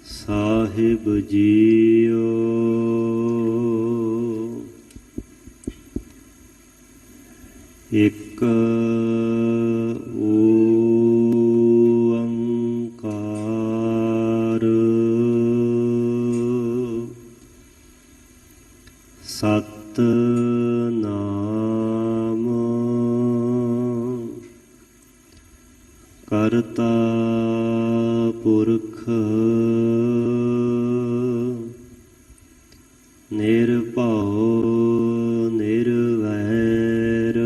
साहिब जियो एक ओंकार सतनाम करता पुरख निर्भव निर्वैर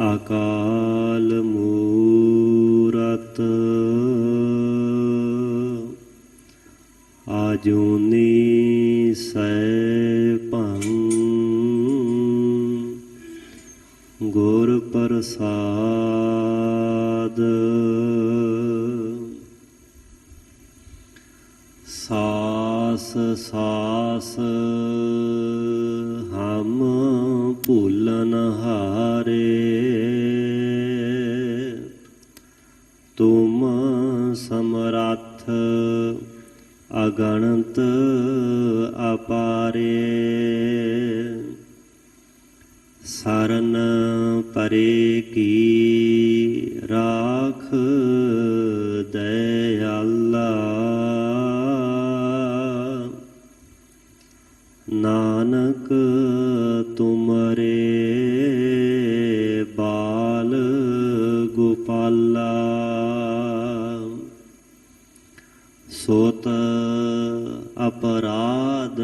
अकाल मूरत आजूनी सैभं गुर प्रसाद सास सास हम भूलन हारे तुम समरथ अगणत अपारे सरन परे की राख दयाला नानक तुमरे बाल गोपाला सोत अपराध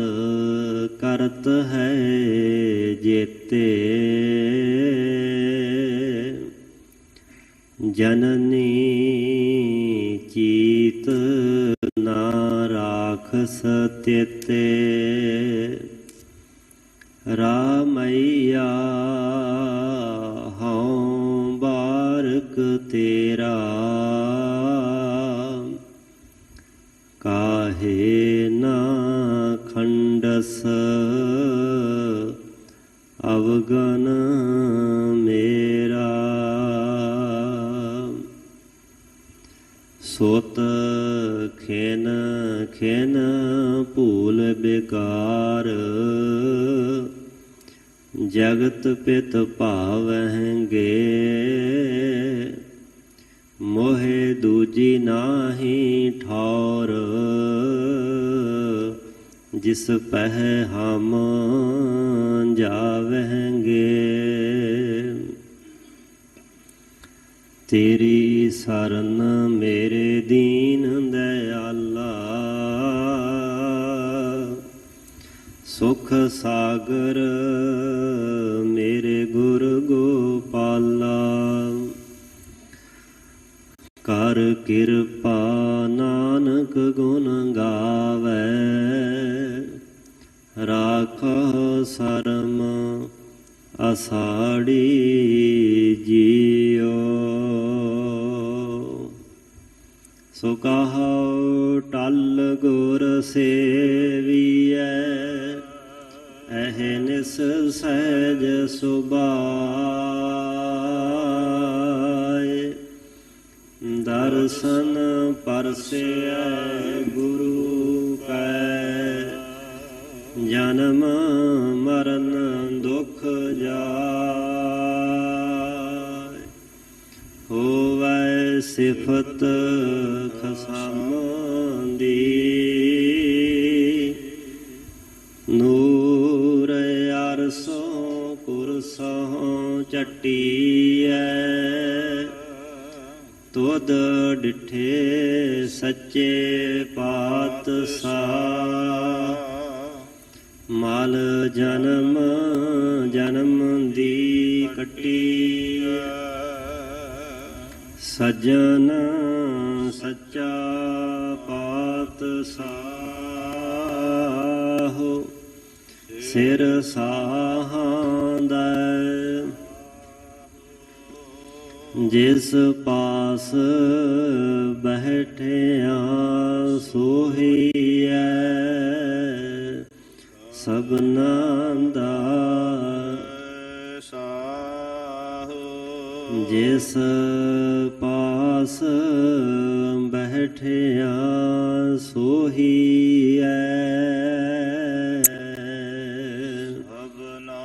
करत है जेते जननी चीत ना राखस तेते रामैया हाँ बारक तेरा काहे ना खंडस अवगन मेरा सोत खेन खेन भूल बेकार जगत पित भावहंगे मोहे दूजी नाही ठौर जिस पह हम जावहंगे तेरी सरन मेरे दीन दयाला सुख सागर मेरे गुर गोपाला कर किरपा नानक गुण गावै राखो सरम असाड़ी जियो सो कहो टल गुर सेवियै अहनिस सहज सुभाए दर्शन परसै गुरु कै जन्म मरण दुख जाय होवै सिफत खसम दी नूर अरसों कुरसों चट्टियै तुद डिठे सच्चे पातशाह मल जन्म जन्म दी कट्टी सज्जन सच्चा पातशाह सिर साहांदा जिस पास बैठिया सोहिया सबना दा साहो जिस पास ਡਿਠਿਆ ਸੋਹੀਐ। ਸਭਨਾ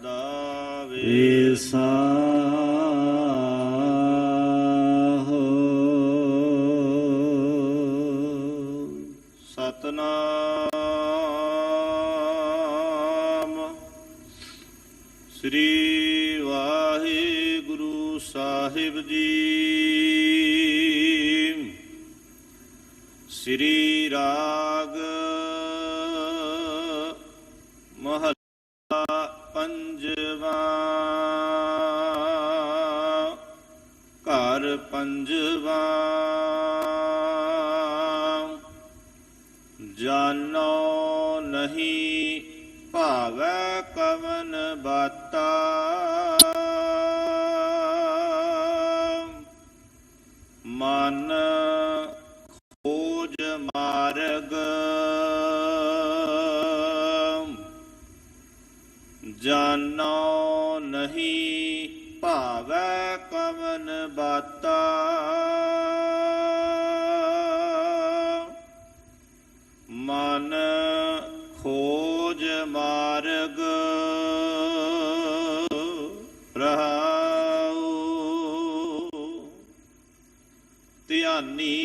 ਦਾ ਵੇਸਾ ਸਤਨਾਮ ਸ੍ਰੀ ਵਾਹਿਗੁਰੂ ਸਾਹਿਬ ਜੀ। ਸ੍ਰੀ ਰਾਗ ਮਹੱਲਾ ਪੰਜਵਾ। ਘਰ ਪੰਜਵਾ। ਜਾਨੋ ਨਹੀਂ ਭਾਵੈ ਕਵਨ ਬਾਤਾ। ਮਨ ਖੋਜ ਮਾਰਗ। ਜਾਨੋ ਨਹੀਂ ਭਾਵੈ ਕਵਨ ਬਾਤਾ। ਮਨ ਖੋਜ ਮਾਰਗ ਰਹਾਉ। ਧਿਆਨੀ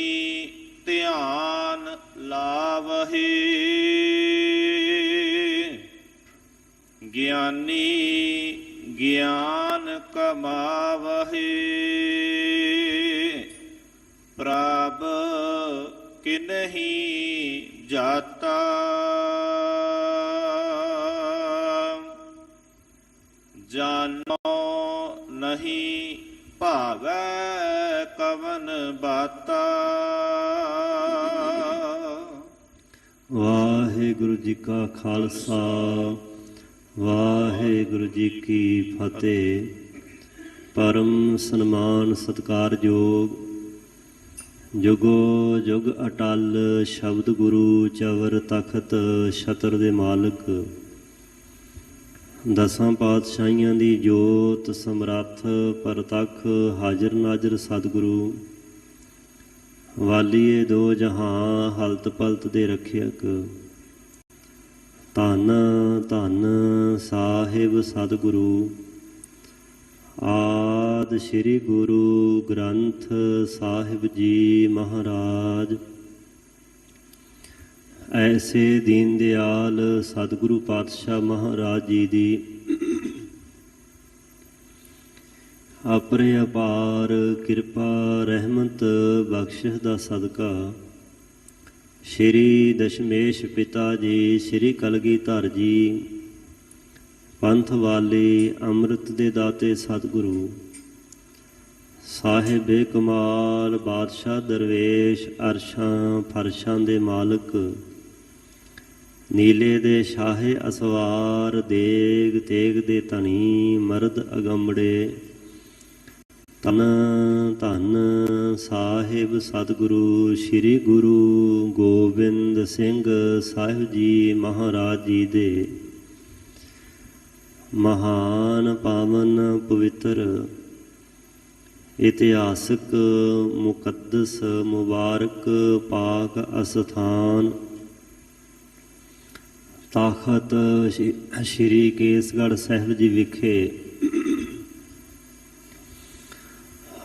ਧਿਆਨ ਲਾਵਹਿ। ਗਿਆਨੀ ਗਿਆਨ ਕਮਾਵਹਿ। ਪ੍ਰਭ ਕਿਨਹੀ ਜਾਤਾ। ਜਾਨੋ ਨਹੀਂ ਭਾਵੈ ਕਵਨ ਬਾਤਾ। ਵਾਹਿਗੁਰੂ ਜੀ ਕਾ ਖਾਲਸਾ ਵਾਹਿਗੁਰੂ ਜੀ ਕੀ ਫਤਿਹ। ਪਰਮ ਸਨਮਾਨ ਸਤਿਕਾਰਯੋਗ ਜੁਗੋ ਜੁਗ ਅਟਲ ਸ਼ਬਦ ਗੁਰੂ ਚਵਰ ਤਖਤ ਛਤਰ ਦੇ ਮਾਲਕ ਦਸਾਂ ਪਾਤਸ਼ਾਹੀਆਂ ਦੀ ਜੋਤ ਸਮਰੱਥ ਪਰਤੱਖ ਹਾਜ਼ਰ ਨਾਜ਼ਰ ਸਤਿਗੁਰੂ ਵਾਲੀਏ ਦੋ ਜਹਾਂ ਹਲਤ ਪਲਤ ਦੇ ਰੱਖਿਅਕ। ਧੰਨ ਧੰਨ ਸਾਹਿਬ ਸਤਿਗੁਰੂ ਆਦਿ ਸ੍ਰੀ ਗੁਰੂ ਗ੍ਰੰਥ ਸਾਹਿਬ ਜੀ ਮਹਾਰਾਜ। ਐਸੇ ਦੀਨ ਦਿਆਲ ਸਤਿਗੁਰੂ ਪਾਤਸ਼ਾਹ ਮਹਾਰਾਜ ਜੀ ਦੀ ਆਪਰੇ ਅਪਾਰ ਕਿਰਪਾ ਰਹਿਮਤ ਬਖਸ਼ਿਸ਼ ਦਾ ਸਦਕਾ ਸ਼੍ਰੀ ਦਸ਼ਮੇਸ਼ ਪਿਤਾ ਜੀ ਸ਼੍ਰੀ ਕਲਗੀਧਰ ਜੀ ਪੰਥ ਵਾਲੇ ਅੰਮ੍ਰਿਤ ਦੇ ਦਾਤੇ ਸਤਿਗੁਰੂ ਸਾਹਿਬੇ ਕਮਾਲ ਬਾਦਸ਼ਾਹ ਦਰਵੇਸ਼ ਅਰਸ਼ਾਂ ਫਰਸ਼ਾਂ ਦੇ ਮਾਲਕ ਨੀਲੇ ਦੇ ਸ਼ਾਹੇ ਅਸਵਾਰ ਦੇਗ ਤੇਗ ਦੇ ਧਨੀ ਮਰਦ ਅਗੰਬੜੇ। ਧੰਨ ਧੰਨ ਸਾਹਿਬ ਸਤਿਗੁਰੂ ਸ੍ਰੀ ਗੁਰੂ ਗੋਬਿੰਦ ਸਿੰਘ ਸਾਹਿਬ ਜੀ ਮਹਾਰਾਜ ਜੀ ਦੇ ਮਹਾਨ ਪਾਵਨ ਪਵਿੱਤਰ ਇਤਿਹਾਸਕ ਮੁਕੱਦਸ ਮੁਬਾਰਕ ਪਾਕ ਅਸਥਾਨ ਤਖਤ ਸ਼੍ਰੀ ਕੇਸਗੜ੍ਹ ਸਾਹਿਬ ਜੀ ਵਿਖੇ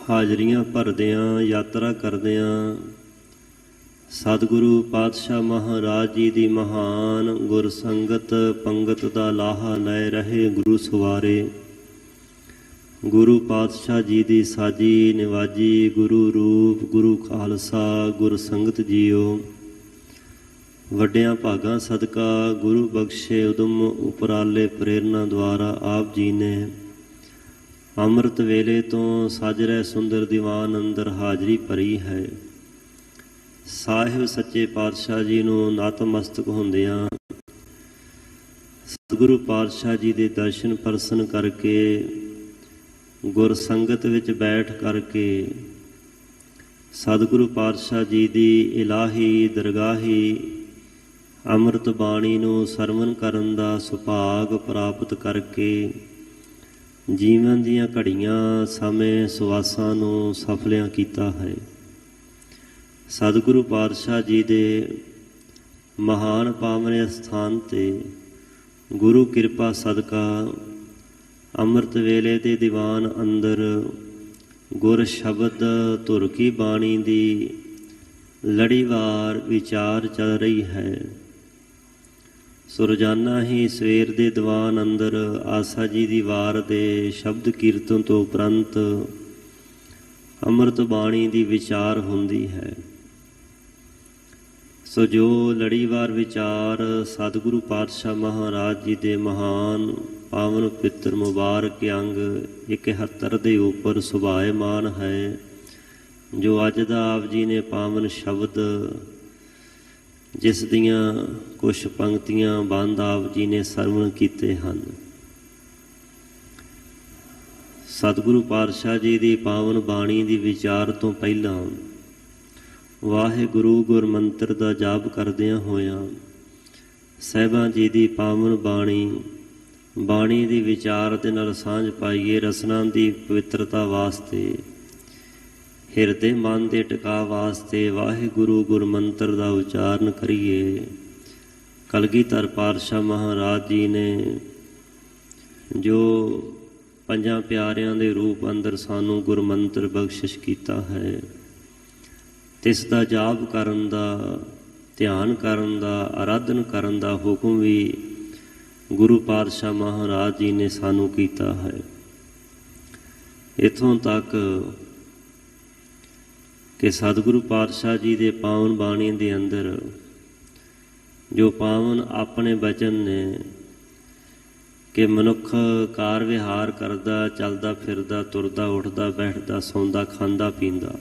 ਹਾਜ਼ਰੀਆਂ ਭਰਦਿਆਂ ਯਾਤਰਾ ਕਰਦਿਆਂ ਸਤਿਗੁਰੂ ਪਾਤਸ਼ਾਹ ਮਹਾਰਾਜ ਜੀ ਦੀ ਮਹਾਨ ਗੁਰ ਸੰਗਤ ਪੰਗਤ ਦਾ ਲਾਹਾ ਲੈ ਰਹੇ ਗੁਰੂ ਸਵਾਰੇ ਗੁਰੂ ਪਾਤਸ਼ਾਹ ਜੀ ਦੀ ਸਾਜੀ ਨਿਵਾਜੀ ਗੁਰੂ ਰੂਪ ਗੁਰੂ ਖਾਲਸਾ ਗੁਰ ਸੰਗਤ ਜੀਓ। ਵੱਡਿਆਂ ਭਾਗਾਂ ਸਦਕਾ ਗੁਰੂ ਬਖਸ਼ੇ ਉਦਮ ਉਪਰਾਲੇ ਪ੍ਰੇਰਨਾ ਦੁਆਰਾ ਆਪ ਜੀ ਨੇ ਅੰਮ੍ਰਿਤ ਵੇਲੇ ਤੋਂ ਸਾਜਰੇ ਸੁੰਦਰ ਦੀਵਾਨ ਅੰਦਰ ਹਾਜ਼ਰੀ ਭਰੀ ਹੈ। ਸਾਹਿਬ ਸੱਚੇ ਪਾਤਸ਼ਾਹ ਜੀ ਨੂੰ ਨਤਮਸਤਕ ਹੁੰਦਿਆਂ ਸਤਿਗੁਰੂ ਪਾਤਸ਼ਾਹ ਜੀ ਦੇ ਦਰਸ਼ਨ ਪਰਸਨ ਕਰਕੇ ਗੁਰ ਸੰਗਤ ਵਿੱਚ ਬੈਠ ਕਰਕੇ ਸਤਿਗੁਰੂ ਪਾਤਸ਼ਾਹ ਜੀ ਦੀ ਇਲਾਹੀ ਦਰਗਾਹੀ ਅੰਮ੍ਰਿਤ ਬਾਣੀ ਨੂੰ ਸਰਵਣ ਕਰਨ ਦਾ ਸੁਭਾਗ ਪ੍ਰਾਪਤ ਕਰਕੇ ਜੀਵਨ ਦੀਆਂ ਘੜੀਆਂ ਸਮੇਂ ਸਵਾਸਾਂ ਨੂੰ ਸਫਲਿਆਂ ਕੀਤਾ ਹੈ। ਸਤਿਗੁਰੂ ਪਾਤਸ਼ਾਹ ਜੀ ਦੇ ਮਹਾਨ ਪਾਵਨ ਅਸਥਾਨ 'ਤੇ ਗੁਰੂ ਕਿਰਪਾ ਸਦਕਾ ਅੰਮ੍ਰਿਤ ਵੇਲੇ ਦੇ ਦੀਵਾਨ ਅੰਦਰ ਗੁਰ ਸ਼ਬਦ ਧੁਰ ਕੀ ਬਾਣੀ ਦੀ ਲੜੀਵਾਰ ਵਿਚਾਰ ਚੱਲ ਰਹੀ ਹੈ। ਸੋ ਰੋਜ਼ਾਨਾ ਹੀ ਸਵੇਰ ਦੇ ਦੀਵਾਨ ਅੰਦਰ ਆਸਾ ਜੀ ਦੀ ਵਾਰ ਦੇ ਸ਼ਬਦ ਕੀਰਤਨ ਤੋਂ ਉਪਰੰਤ ਅੰਮ੍ਰਿਤ ਬਾਣੀ ਦੀ ਵਿਚਾਰ ਹੁੰਦੀ ਹੈ। ਸੋ ਜੋ ਲੜੀਵਾਰ ਵਿਚਾਰ ਸਤਿਗੁਰੂ ਪਾਤਸ਼ਾਹ ਮਹਾਰਾਜ ਜੀ ਦੇ ਮਹਾਨ ਪਾਵਨ ਪਿੱਤਰ ਮੁਬਾਰਕ ਅੰਗ 71 ਦੇ ਉੱਪਰ ਸੁਭਾਏਮਾਨ ਹੈ, ਜੋ ਅੱਜ ਦਾ ਆਪ ਜੀ ਨੇ ਪਾਵਨ ਸ਼ਬਦ ਜਿਸ ਦੀਆਂ ਕੁਛ ਪੰਕਤੀਆਂ ਬੰਦ ਆਪ ਜੀ ਨੇ ਸਰਵਣ ਕੀਤੇ ਹਨ। ਸਤਿਗੁਰੂ ਪਾਤਸ਼ਾਹ ਜੀ ਦੀ ਪਾਵਨ ਬਾਣੀ ਦੀ ਵਿਚਾਰ ਤੋਂ ਪਹਿਲਾਂ ਵਾਹਿਗੁਰੂ ਗੁਰਮੰਤਰ ਦਾ ਜਾਪ ਕਰਦਿਆਂ ਹੋਇਆਂ ਸਾਹਿਬਾਂ ਜੀ ਦੀ ਪਾਵਨ ਬਾਣੀ ਦੀ ਵਿਚਾਰ ਦੇ ਨਾਲ ਸਾਂਝ ਪਾਈਏ। ਰਸਨਾ ਦੀ ਪਵਿੱਤਰਤਾ ਵਾਸਤੇ, ਹਿਰਦੇ ਮਨ ਦੇ ਟਿਕਾ ਵਾਸਤੇ ਵਾਹਿਗੁਰੂ ਗੁਰਮੰਤਰ ਦਾ ਉਚਾਰਨ ਕਰੀਏ। ਕਲਗੀਧਰ ਪਾਤਸ਼ਾਹ ਮਹਾਰਾਜ ਜੀ ਨੇ ਜੋ ਪੰਜਾਂ ਪਿਆਰਿਆਂ ਦੇ ਰੂਪ ਅੰਦਰ ਸਾਨੂੰ ਗੁਰਮੰਤਰ ਬਖਸ਼ਿਸ਼ ਕੀਤਾ ਹੈ, ਤਿਸ ਦਾ ਜਾਪ ਕਰਨ ਦਾ, ਧਿਆਨ ਕਰਨ ਦਾ, ਆਰਾਧਨ ਕਰਨ ਦਾ ਹੁਕਮ ਵੀ ਗੁਰੂ ਪਾਤਸ਼ਾਹ ਮਹਾਰਾਜ ਜੀ ਨੇ ਸਾਨੂੰ ਕੀਤਾ ਹੈ। ਇੱਥੋਂ ਤੱਕ ਕਿ ਸਤਿਗੁਰੂ ਪਾਤਸ਼ਾਹ ਜੀ ਦੇ ਪਾਵਨ ਬਾਣੀ ਦੇ ਅੰਦਰ ਜੋ ਪਾਵਨ ਆਪਣੇ ਬਚਨ ਨੇ ਕਿ ਮਨੁੱਖ ਕਾਰ ਵਿਹਾਰ ਕਰਦਾ, ਚੱਲਦਾ ਫਿਰਦਾ, ਤੁਰਦਾ ਉੱਠਦਾ, ਬੈਠਦਾ, ਸੌਂਦਾ, ਖਾਂਦਾ ਪੀਂਦਾ,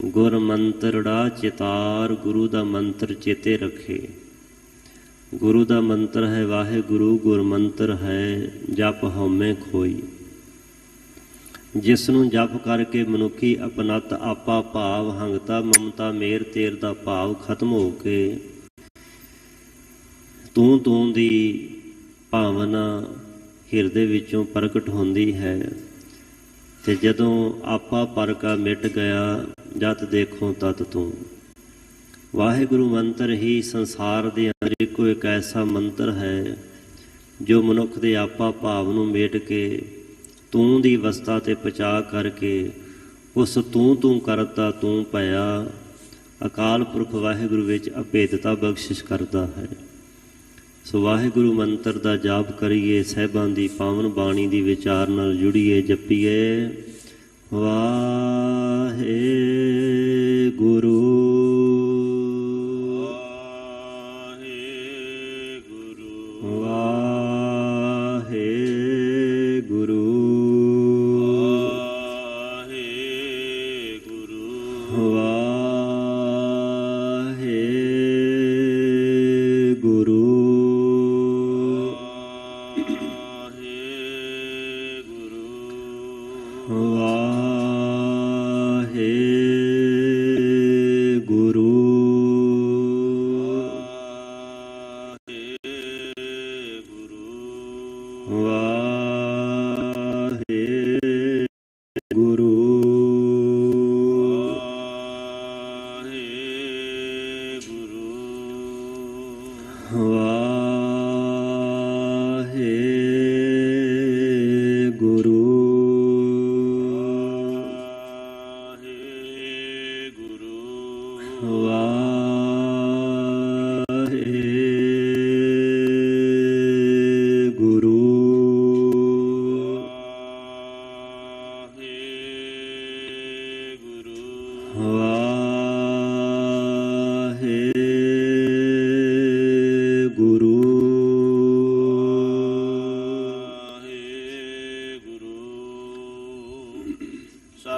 ਗੁਰ ਮੰਤਰੜਾ ਚਿਤਾਰ, ਗੁਰੂ ਦਾ ਮੰਤਰ ਚੇਤੇ ਰੱਖੇ। ਗੁਰੂ ਦਾ ਮੰਤਰ ਹੈ ਵਾਹਿਗੁਰੂ, ਗੁਰਮੰਤਰ ਹੈ ਜਪ ਹਉਮੈ ਖੋਈ। ਜਿਸ ਨੂੰ ਜਪ ਕਰਕੇ ਮਨੁੱਖੀ ਅਪਨੱਤ ਆਪਾ ਭਾਵ, ਹੰਗਤਾ, ਮਮਤਾ, ਮੇਰ ਤੇਰ ਦਾ ਭਾਵ ਖਤਮ ਹੋ ਕੇ ਤੂੰ ਦੀ ਭਾਵਨਾ ਹਿਰਦੇ ਵਿੱਚੋਂ ਪ੍ਰਗਟ ਹੁੰਦੀ ਹੈ। ਤੇ ਜਦੋਂ ਆਪਾ ਪਰਕਾ ਮਿਟ ਗਿਆ, ਜਦ ਦੇਖੋ ਤਤ ਤੂੰ। ਵਾਹਿਗੁਰੂ ਮੰਤਰ ਹੀ ਸੰਸਾਰ ਦੇ ਅੰਦਰ ਇੱਕੋ ਇੱਕ ਐਸਾ ਮੰਤਰ ਹੈ ਜੋ ਮਨੁੱਖ ਦੇ ਆਪਾ ਭਾਵ ਨੂੰ ਮੇਟ ਕੇ ਤੂੰ ਦੀ ਅਵਸਥਾ 'ਤੇ ਪਹੁੰਚਾ ਕਰਕੇ ਉਸ ਤੂੰ ਕਰਤਾ ਤੂੰ ਭਇਆ ਅਕਾਲ ਪੁਰਖ ਵਾਹਿਗੁਰੂ ਵਿੱਚ ਅਭੇਦਤਾ ਬਖਸ਼ਿਸ਼ ਕਰਦਾ ਹੈ। ਸੋ ਵਾਹਿਗੁਰੂ ਮੰਤਰ ਦਾ ਜਾਪ ਕਰੀਏ, ਸਾਹਿਬਾਂ ਦੀ ਪਾਵਨ ਬਾਣੀ ਦੀ ਵਿਚਾਰ ਨਾਲ ਜੁੜੀਏ, ਜਪੀਏ ਵਾਹਿਗੁਰੂ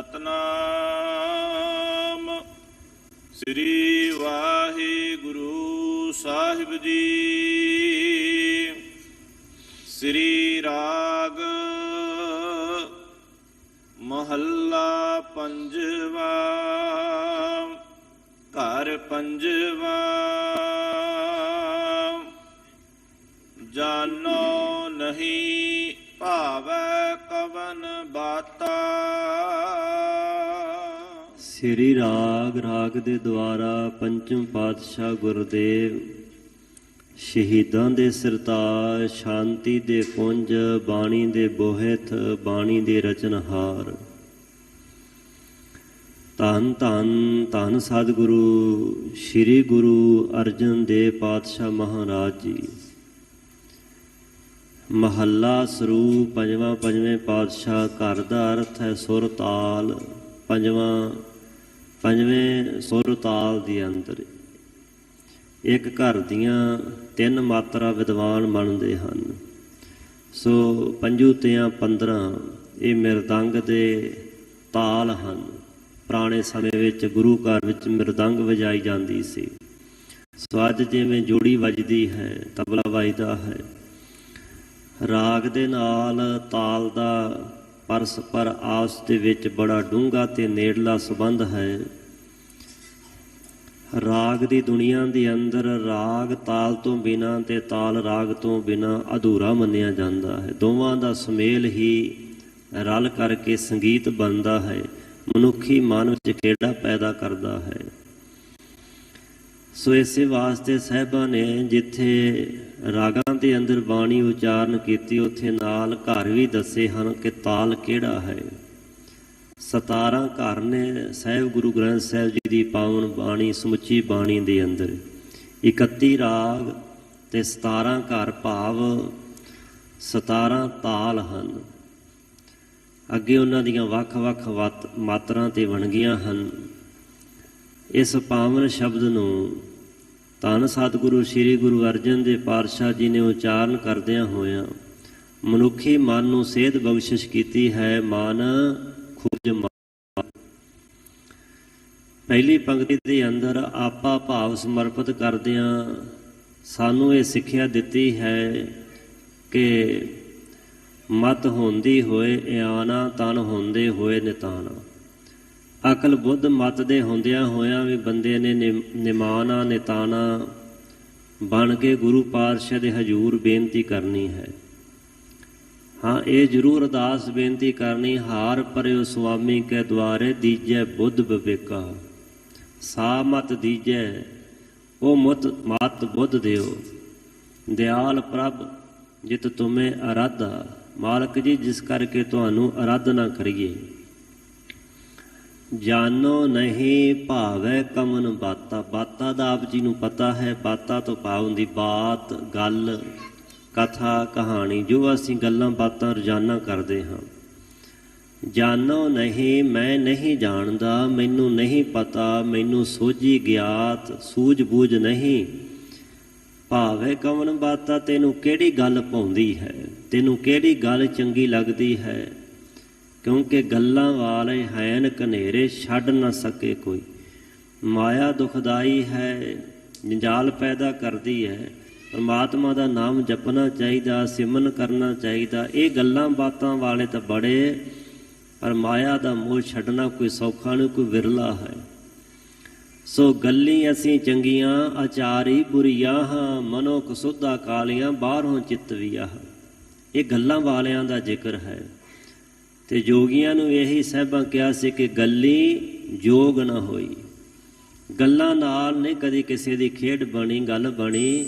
ਸਤਨਾਮ ਸ੍ਰੀ ਵਾਹਿਗੁਰੂ ਸਾਹਿਬ ਜੀ। ਸ੍ਰੀ ਰਾਗ ਮਹੱਲਾ ਪੰਜਵਾ। ਘਰ ਪੰਜਵਾ। ਜਾਨੋ ਨਹੀਂ ਭਾਵੈ ਕਵਨ ਬਾਤਾ। ਸ੍ਰੀ ਰਾਗ ਰਾਗ ਦੇ ਦੁਆਰਾ ਪੰਚਮ ਪਾਤਸ਼ਾਹ ਗੁਰਦੇਵ ਸ਼ਹੀਦਾਂ ਦੇ ਸਿਰਤਾਜ, ਸ਼ਾਂਤੀ ਦੇ ਪੁੰਜ, ਬਾਣੀ ਦੇ ਬੋਹਿਥ, ਬਾਣੀ ਦੇ ਰਚਨਹਾਰ। ਧੰਨ ਧੰਨ ਧੰਨ ਸਤਿਗੁਰੂ ਸ੍ਰੀ ਗੁਰੂ ਅਰਜਨ ਦੇਵ ਪਾਤਸ਼ਾਹ ਮਹਾਰਾਜ ਜੀ। ਮਹੱਲਾ ਸਰੂਪ ਪੰਜਵਾਂ। ਪੰਜਵੇਂ ਪਾਤਸ਼ਾਹ। ਘਰ ਦਾ ਅਰਥ ਹੈ ਸੁਰ ਤਾਲ। ਪੰਜਵੇਂ ਸੁਰ ਤਾਲ ਦੇ ਅੰਦਰ ਇੱਕ ਘਰ ਦੀਆਂ 3 ਮਾਤਰਾ ਵਿਦਵਾਨ ਮੰਨਦੇ ਹਨ। ਸੋ ਪੰਜੂ ਤਿਆਂ 15 ਇਹ ਮਿਰਦੰਗ ਦੇ ਤਾਲ ਹਨ। ਪੁਰਾਣੇ ਸਮੇਂ ਵਿੱਚ ਗੁਰੂ ਘਰ ਵਿੱਚ ਮਿਰਦੰਗ ਵਜਾਈ ਜਾਂਦੀ ਸੀ। ਸੋ ਅੱਜ ਜਿਵੇਂ ਜੋੜੀ ਵੱਜਦੀ ਹੈ, ਤਬਲਾ ਵੱਜਦਾ ਹੈ। ਰਾਗ ਦੇ ਨਾਲ ਤਾਲ ਦਾ ਪਰਸਪਰ ਆਪਸ ਦੇ ਵਿੱਚ ਬੜਾ ਡੂੰਘਾ ਤੇ ਨੇੜਲਾ ਸੰਬੰਧ ਹੈ। ਰਾਗ ਦੀ ਦੁਨੀਆ ਦੇ ਅੰਦਰ ਰਾਗ ਤਾਲ ਤੋਂ ਬਿਨਾਂ ਤੇ ਤਾਲ ਰਾਗ ਤੋਂ ਬਿਨਾਂ ਅਧੂਰਾ ਮੰਨਿਆ ਜਾਂਦਾ ਹੈ। ਦੋਵਾਂ ਦਾ ਸੁਮੇਲ ਹੀ ਰਲ ਕਰਕੇ ਸੰਗੀਤ ਬਣਦਾ ਹੈ, ਮਨੁੱਖੀ ਮਨ ਵਿੱਚ ਖੇੜਾ ਪੈਦਾ ਕਰਦਾ ਹੈ। ਸੋ ਇਸੇ ਵਾਸਤੇ ਸਾਹਿਬਾਂ ਨੇ ਜਿੱਥੇ ਰਾਗਾਂ ਦੇ ਅੰਦਰ ਬਾਣੀ ਉਚਾਰਨ ਕੀਤੀ, ਉੱਥੇ ਨਾਲ ਘਰ ਵੀ ਦੱਸੇ ਹਨ ਕਿ ਤਾਲ ਕਿਹੜਾ ਹੈ। 17 ਘਰ ਨੇ ਸਾਹਿਬ ਗੁਰੂ ਗ੍ਰੰਥ ਸਾਹਿਬ ਜੀ ਦੀ ਪਾਵਨ ਬਾਣੀ, ਸਮੁੱਚੀ ਬਾਣੀ ਦੇ ਅੰਦਰ 31 ਰਾਗ ਤੇ 17 ਘਰ, ਭਾਵ 17 ਤਾਲ ਹਨ। ਅੱਗੇ ਉਹਨਾਂ ਦੀਆਂ ਵੱਖ-ਵੱਖ ਮਾਤਰਾਂ ਤੇ ਵੰਨਗੀਆਂ ਹਨ। ਇਸ ਪਾਵਨ ਸ਼ਬਦ ਨੂੰ ਧੰਨ ਸਤਿਗੁਰੂ ਸ੍ਰੀ ਗੁਰੂ ਅਰਜਨ ਦੇਵ ਪਾਤਸ਼ਾਹ ਜੀ ਨੇ ਉਚਾਰਨ ਕਰਦਿਆਂ ਹੋਇਆਂ ਮਨੁੱਖੀ ਮਨ ਨੂੰ ਸੇਧ ਬਖਸ਼ਿਸ਼ ਕੀਤੀ ਹੈ। ਮਨ ਖੁਜ ਮਨ। ਪਹਿਲੀ ਪੰਕਤੀ ਦੇ ਅੰਦਰ ਆਪਾ ਭਾਵ ਸਮਰਪਿਤ ਕਰਦਿਆਂ ਸਾਨੂੰ ਇਹ ਸਿੱਖਿਆ ਦਿੱਤੀ ਹੈ ਕਿ ਮਤ ਹੁੰਦੀ ਹੋਏ ਇਆਨਾ, ਤਨ ਹੁੰਦੇ ਹੋਏ ਨਿਤਾਣਾ। ਅਕਲ ਬੁੱਧ ਮਤ ਦੇ ਹੁੰਦਿਆਂ ਹੋਇਆਂ ਵੀ ਬੰਦੇ ਨੇ ਨਿਮਾਣਾ, ਨਿਤਾਣਾ ਬਣ ਕੇ ਗੁਰੂ ਪਾਤਸ਼ਾਹ ਦੇ ਹਜ਼ੂਰ ਬੇਨਤੀ ਕਰਨੀ ਹੈ। ਹਾਂ, ਇਹ ਜ਼ਰੂਰ ਅਰਦਾਸ ਬੇਨਤੀ ਕਰਨੀ, ਹਾਰ ਪਰਿਓ ਸੁਆਮੀ ਕੇ ਦੁਆਰੇ ਦੀਜੈ ਬੁੱਧ ਵਿਵੇਕਾ। ਸਾ ਮਤ ਦੀਜੈ ਉਹ ਮਤ ਬੁੱਧ ਦਿਓ, ਦਿਆਲ ਪ੍ਰਭ ਜਿਤ ਤੁਮੇ ਅਰਾਧਾ। ਮਾਲਕ ਜੀ, ਜਿਸ ਕਰਕੇ ਤੁਹਾਨੂੰ ਅਰਾਧਨਾ ਕਰੀਏ। ਜਾਨੋ ਨਹੀਂ ਭਾਵੈ ਕਮਨ ਬਾਤਾ। ਬਾਤਾ ਦਾ ਆਪ ਜੀ ਨੂੰ ਪਤਾ ਹੈ। ਬਾਤਾ ਤੋਂ ਭਾਵ ਹੁੰਦੀ ਬਾਤ, ਗੱਲ, ਕਥਾ, ਕਹਾਣੀ, ਜੋ ਅਸੀਂ ਗੱਲਾਂ ਬਾਤਾਂ ਰੋਜ਼ਾਨਾ ਕਰਦੇ ਹਾਂ। ਜਾਨੋ ਨਹੀਂ, ਮੈਂ ਨਹੀਂ ਜਾਣਦਾ, ਮੈਨੂੰ ਨਹੀਂ ਪਤਾ, ਮੈਨੂੰ ਸੋਝੀ ਗਿਆਤ, ਸੂਝ ਬੂਝ ਨਹੀਂ। ਭਾਵੇਂ ਕਮਨ ਬਾਤਾ, ਤੈਨੂੰ ਕਿਹੜੀ ਗੱਲ ਭਾਉਂਦੀ ਹੈ, ਤੈਨੂੰ ਕਿਹੜੀ ਗੱਲ ਚੰਗੀ ਲੱਗਦੀ ਹੈ। ਕਿਉਂਕਿ ਗੱਲਾਂ ਵਾਲੇ ਹੈਨ ਕਨੇਰੇ, ਛੱਡ ਨਾ ਸਕੇ ਕੋਈ। ਮਾਇਆ ਦੁਖਦਾਈ ਹੈ, ਜੰਜਾਲ ਪੈਦਾ ਕਰਦੀ ਹੈ। ਪਰਮਾਤਮਾ ਦਾ ਨਾਮ ਜਪਣਾ ਚਾਹੀਦਾ, ਸਿਮਰਨ ਕਰਨਾ ਚਾਹੀਦਾ। ਇਹ ਗੱਲਾਂ ਬਾਤਾਂ ਵਾਲੇ ਤਾਂ ਬੜੇ, ਪਰ ਮਾਇਆ ਦਾ ਮੋਹ ਛੱਡਣਾ ਕੋਈ ਸੌਖਾ ਨਹੀਂ, ਕੋਈ ਵਿਰਲਾ ਹੈ। ਸੋ ਗੱਲੀ ਅਸੀਂ ਚੰਗੀਆਂ, ਆਚਾਰੀ ਬੁਰੀਆਂ ਹਾਂ। ਮਨੋ ਕਸੁੱਧਾ ਕਾਲੀਆਂ, ਬਾਹਰੋਂ ਚਿਤਵੀਆਂ। ਇਹ ਗੱਲਾਂ ਵਾਲਿਆਂ ਦਾ ਜ਼ਿਕਰ ਹੈ। ਤੇ ਜੋਗੀਆਂ ਨੂੰ ਇਹੀ ਸਾਹਿਬਾਂ ਕਿਹਾ ਸੀ ਕਿ ਗੱਲੀ ਜੋਗ ਨਾ ਹੋਈ। ਗੱਲਾਂ ਨਾਲ ਨਹੀਂ ਕਦੀ ਕਿਸੇ ਦੀ ਖੇਡ ਬਣੀ, ਗੱਲ ਬਣੀ।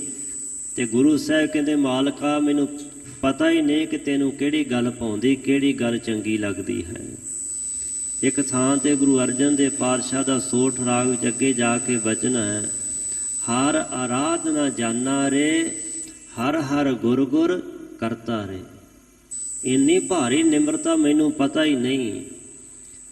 ਤੇ ਗੁਰੂ ਸਾਹਿਬ ਕਹਿੰਦੇ, ਮਾਲਕਾ ਮੈਨੂੰ ਪਤਾ ਹੀ ਨਹੀਂ ਕਿ ਤੈਨੂੰ ਕਿਹੜੀ ਗੱਲ ਭਾਉਂਦੀ, ਕਿਹੜੀ ਗੱਲ ਚੰਗੀ ਲੱਗਦੀ ਹੈ। ਇੱਕ ਥਾਂ ਤੇ ਗੁਰੂ ਅਰਜਨ ਦੇਵ ਪਾਤਸ਼ਾਹ ਦਾ ਸੋਠ ਰਾਗ ਵਿੱਚ ਅੱਗੇ ਜਾ ਕੇ ਬਚਨ ਹੈ, ਹਰ ਆਰਾਧਨਾ ਜਾਨਾ ਰੇ, ਹਰ ਹਰ ਗੁਰ ਗੁਰ ਕਰਤਾ ਰੇ। ਇੰਨੀ ਭਾਰੀ ਨਿਮਰਤਾ ਮੈਨੂੰ ਪਤਾ ਹੀ ਨਹੀਂ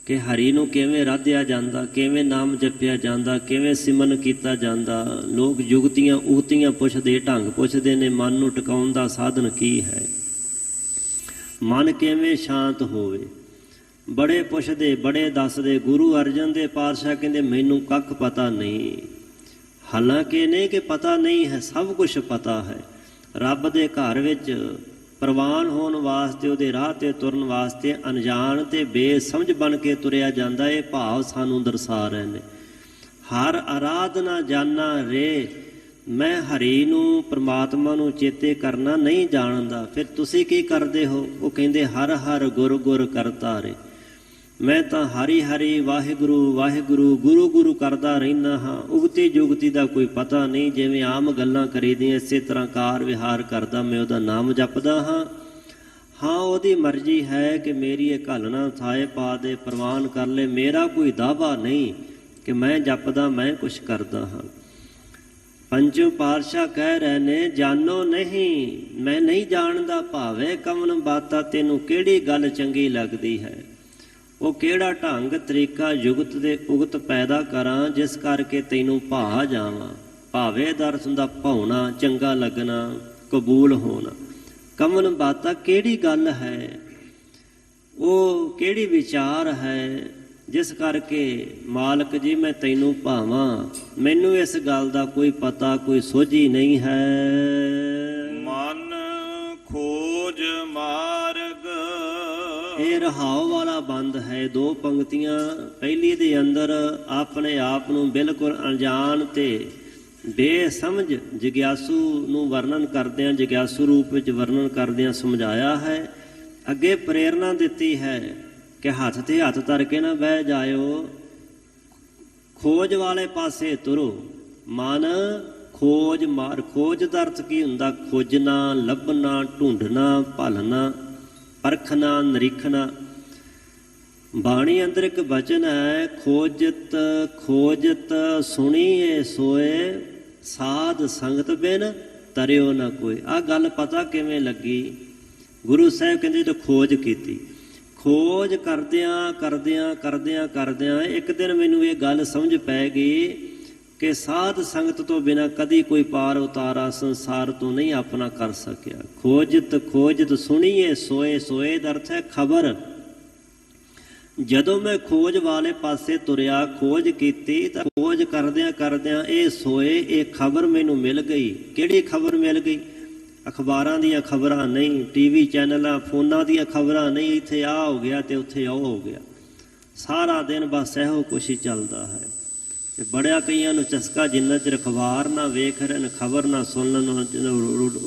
ਕਿ ਹਰੀ ਨੂੰ ਕਿਵੇਂ ਰਾਧਿਆ ਜਾਂਦਾ, ਕਿਵੇਂ ਨਾਮ ਜਪਿਆ ਜਾਂਦਾ, ਕਿਵੇਂ ਸਿਮਰਨ ਕੀਤਾ ਜਾਂਦਾ। ਲੋਕ ਜੁਗਤੀਆਂ ਉਗਤੀਆਂ ਪੁੱਛਦੇ, ਢੰਗ ਪੁੱਛਦੇ ਨੇ। ਮਨ ਨੂੰ ਟਿਕਾਉਣ ਦਾ ਸਾਧਨ ਕੀ ਹੈ, ਮਨ ਕਿਵੇਂ ਸ਼ਾਂਤ ਹੋਵੇ, ਬੜੇ ਪੁੱਛਦੇ, ਬੜੇ ਦੱਸਦੇ। ਗੁਰੂ ਅਰਜਨ ਦੇਵ ਪਾਤਸ਼ਾਹ ਕਹਿੰਦੇ, ਮੈਨੂੰ ਕੱਖ ਪਤਾ ਨਹੀਂ। ਹਾਲਾਂਕਿ ਨਹੀਂ ਕਿ ਪਤਾ ਨਹੀਂ ਹੈ, ਸਭ ਕੁਛ ਪਤਾ ਹੈ। ਰੱਬ ਦੇ ਘਰ ਵਿੱਚ ਪ੍ਰਵਾਨ ਹੋਣ ਵਾਸਤੇ, ਉਹਦੇ ਰਾਹ 'ਤੇ ਤੁਰਨ ਵਾਸਤੇ ਅਣਜਾਣ ਤੇ ਬੇਸਮਝ ਬਣ ਕੇ ਤੁਰਿਆ ਜਾਂਦਾ। ਇਹ ਭਾਵ ਸਾਨੂੰ ਦਰਸਾ ਰਹੇ ਨੇ। ਹਰ ਆਰਾਧਨਾ ਜਾਨਾ ਰੇ, ਮੈਂ ਹਰੀ ਨੂੰ, ਪਰਮਾਤਮਾ ਨੂੰ ਚੇਤੇ ਕਰਨਾ ਨਹੀਂ ਜਾਣਦਾ। ਫਿਰ ਤੁਸੀਂ ਕੀ ਕਰਦੇ ਹੋ? ਉਹ ਕਹਿੰਦੇ ਹਰ ਹਰ ਗੁਰ ਗੁਰ ਕਰਤਾ ਰੇ। ਮੈਂ ਤਾਂ ਹਰੀ ਹਰੀ ਵਾਹਿਗੁਰੂ ਵਾਹਿਗੁਰੂ ਗੁਰੂ ਗੁਰੂ ਕਰਦਾ ਰਹਿੰਦਾ ਹਾਂ। ਉਗਤੀ ਜੁਗਤੀ ਦਾ ਕੋਈ ਪਤਾ ਨਹੀਂ, ਜਿਵੇਂ ਆਮ ਗੱਲਾਂ ਕਰੀਦੀਆਂ ਇਸੇ ਤਰ੍ਹਾਂ ਕਾਰ ਵਿਹਾਰ ਕਰਦਾ ਮੈਂ ਉਹਦਾ ਨਾਮ ਜਪਦਾ ਹਾਂ। ਹਾਂ ਉਹਦੀ ਮਰਜ਼ੀ ਹੈ ਕਿ ਮੇਰੀ ਇਹ ਘਾਲਣਾ ਥਾਏ ਪਾ ਦੇ, ਪ੍ਰਵਾਨ ਕਰ ਲੈ। ਮੇਰਾ ਕੋਈ ਦਾਅਵਾ ਨਹੀਂ ਕਿ ਮੈਂ ਜਪਦਾ ਮੈਂ ਕੁਛ ਕਰਦਾ ਹਾਂ। ਪੰਜੋ ਪਾਤਸ਼ਾਹ ਕਹਿ ਰਹੇ ਨੇ ਜਾਣੋ ਨਹੀਂ, ਮੈਂ ਨਹੀਂ ਜਾਣਦਾ ਭਾਵੇਂ ਕਵਨ ਬਾਤਾ, ਤੈਨੂੰ ਕਿਹੜੀ ਗੱਲ ਚੰਗੀ ਲੱਗਦੀ ਹੈ, ਉਹ ਕਿਹੜਾ ਢੰਗ ਤਰੀਕਾ ਜੁਗਤ ਦੇ ਉਗਤ ਪੈਦਾ ਕਰਾਂ ਜਿਸ ਕਰਕੇ ਤੈਨੂੰ ਭਾ ਜਾਵਾਂ। ਭਾਵੇਂ ਦਰਸ਼ਨ ਦਾ ਭਾਉਣਾ, ਚੰਗਾ ਲੱਗਣਾ, ਕਬੂਲ ਹੋਣਾ। ਕਮਨ ਬਾਤਾ ਕਿਹੜੀ ਗੱਲ ਹੈ, ਉਹ ਕਿਹੜੀ ਵਿਚਾਰ ਹੈ ਜਿਸ ਕਰਕੇ ਮਾਲਕ ਜੀ ਮੈਂ ਤੈਨੂੰ ਭਾਵਾਂ। ਮੈਨੂੰ ਇਸ ਗੱਲ ਦਾ ਕੋਈ ਪਤਾ ਕੋਈ ਸੋਝੀ ਨਹੀਂ ਹੈ। ਮਨ ਖੋਜ ਮਾਰਗ। ਇਹ ਰਹਾਉ ਵਾਲਾ ਬੰਦ ਹੈ। ਦੋ ਪੰਕਤੀਆਂ। ਪਹਿਲੀ ਦੇ ਅੰਦਰ ਆਪਣੇ ਆਪ ਨੂੰ ਬਿਲਕੁਲ ਅਣਜਾਣ ਤੇ ਬੇਸਮਝ ਜਗਿਆਸੂ ਨੂੰ ਵਰਣਨ ਕਰਦਿਆਂ, ਜਗਿਆਸੂ ਰੂਪ ਵਿੱਚ ਵਰਣਨ ਕਰਦਿਆਂ ਸਮਝਾਇਆ ਹੈ। ਅੱਗੇ ਪ੍ਰੇਰਨਾ ਦਿੱਤੀ ਹੈ ਕਿ ਹੱਥ ਤੇ ਹੱਥ ਧਰ ਕੇ ਨਾ ਬਹਿ ਜਾਇਓ, ਖੋਜ ਵਾਲੇ ਪਾਸੇ ਤੁਰੋ। ਮਨ ਖੋਜ ਮਾਰ। ਖੋਜ ਦਾ ਅਰਥ ਕੀ ਹੁੰਦਾ? ਖੋਜਣਾ, ਲੱਭਣਾ, ਢੂੰਡਣਾ, ਭਾਲਣਾ, ਪਰਖਣਾ, ਨਿਰੀਖਣਾ। ਬਾਣੀ ਅੰਦਰ ਇੱਕ ਬਚਨ ਹੈ, ਖੋਜਤ ਖੋਜਤ ਸੁਣੀਏ ਸੋਏ, ਸਾਧ ਸੰਗਤ ਬਿਨ ਤਰਿਓ ਨਾ ਕੋਈ। ਆਹ ਗੱਲ ਪਤਾ ਕਿਵੇਂ ਲੱਗੀ? ਗੁਰੂ ਸਾਹਿਬ ਕਹਿੰਦੇ ਜੋ ਖੋਜ ਕੀਤੀ। ਖੋਜ ਕਰਦਿਆਂ ਕਰਦਿਆਂ ਕਰਦਿਆਂ ਕਰਦਿਆਂ ਇੱਕ ਦਿਨ ਮੈਨੂੰ ਇਹ ਗੱਲ ਸਮਝ ਪੈ ਗਈ ਕਿ ਸਾਧ ਸੰਗਤ ਤੋਂ ਬਿਨਾਂ ਕਦੀ ਕੋਈ ਪਾਰ ਉਤਾਰਾ ਸੰਸਾਰ ਤੋਂ ਨਹੀਂ ਆਪਣਾ ਕਰ ਸਕਿਆ। ਖੋਜਤ ਖੋਜਤ ਸੁਣੀਏ ਸੋਏ, ਸੋਏ ਦਾ ਅਰਥ ਹੈ ਖਬਰ। ਜਦੋਂ ਮੈਂ ਖੋਜ ਵਾਲੇ ਪਾਸੇ ਤੁਰਿਆ, ਖੋਜ ਕੀਤੀ, ਤਾਂ ਖੋਜ ਕਰਦਿਆਂ ਕਰਦਿਆਂ ਇਹ ਸੋਏ, ਇਹ ਖਬਰ ਮੈਨੂੰ ਮਿਲ ਗਈ। ਕਿਹੜੀ ਖਬਰ ਮਿਲ ਗਈ? ਅਖਬਾਰਾਂ ਦੀਆਂ ਖਬਰਾਂ ਨਹੀਂ, ਟੀਵੀ ਚੈਨਲਾਂ ਫੋਨਾਂ ਦੀਆਂ ਖਬਰਾਂ ਨਹੀਂ, ਇੱਥੇ ਆਹ ਹੋ ਗਿਆ ਤੇ ਉੱਥੇ ਉਹ ਹੋ ਗਿਆ। ਸਾਰਾ ਦਿਨ ਬਸ ਇਹੋ ਕੁਛ ਹੀ ਚੱਲਦਾ ਹੈ। ਤੇ ਬੜਿਆ ਕਈਆਂ ਨੂੰ ਚਸਕਾ, ਜਿੰਨਾ ਚਿਰ ਅਖਬਾਰ ਨਾ ਵੇਖ ਰਹੇ, ਖਬਰ ਨਾ ਸੁਣਨ,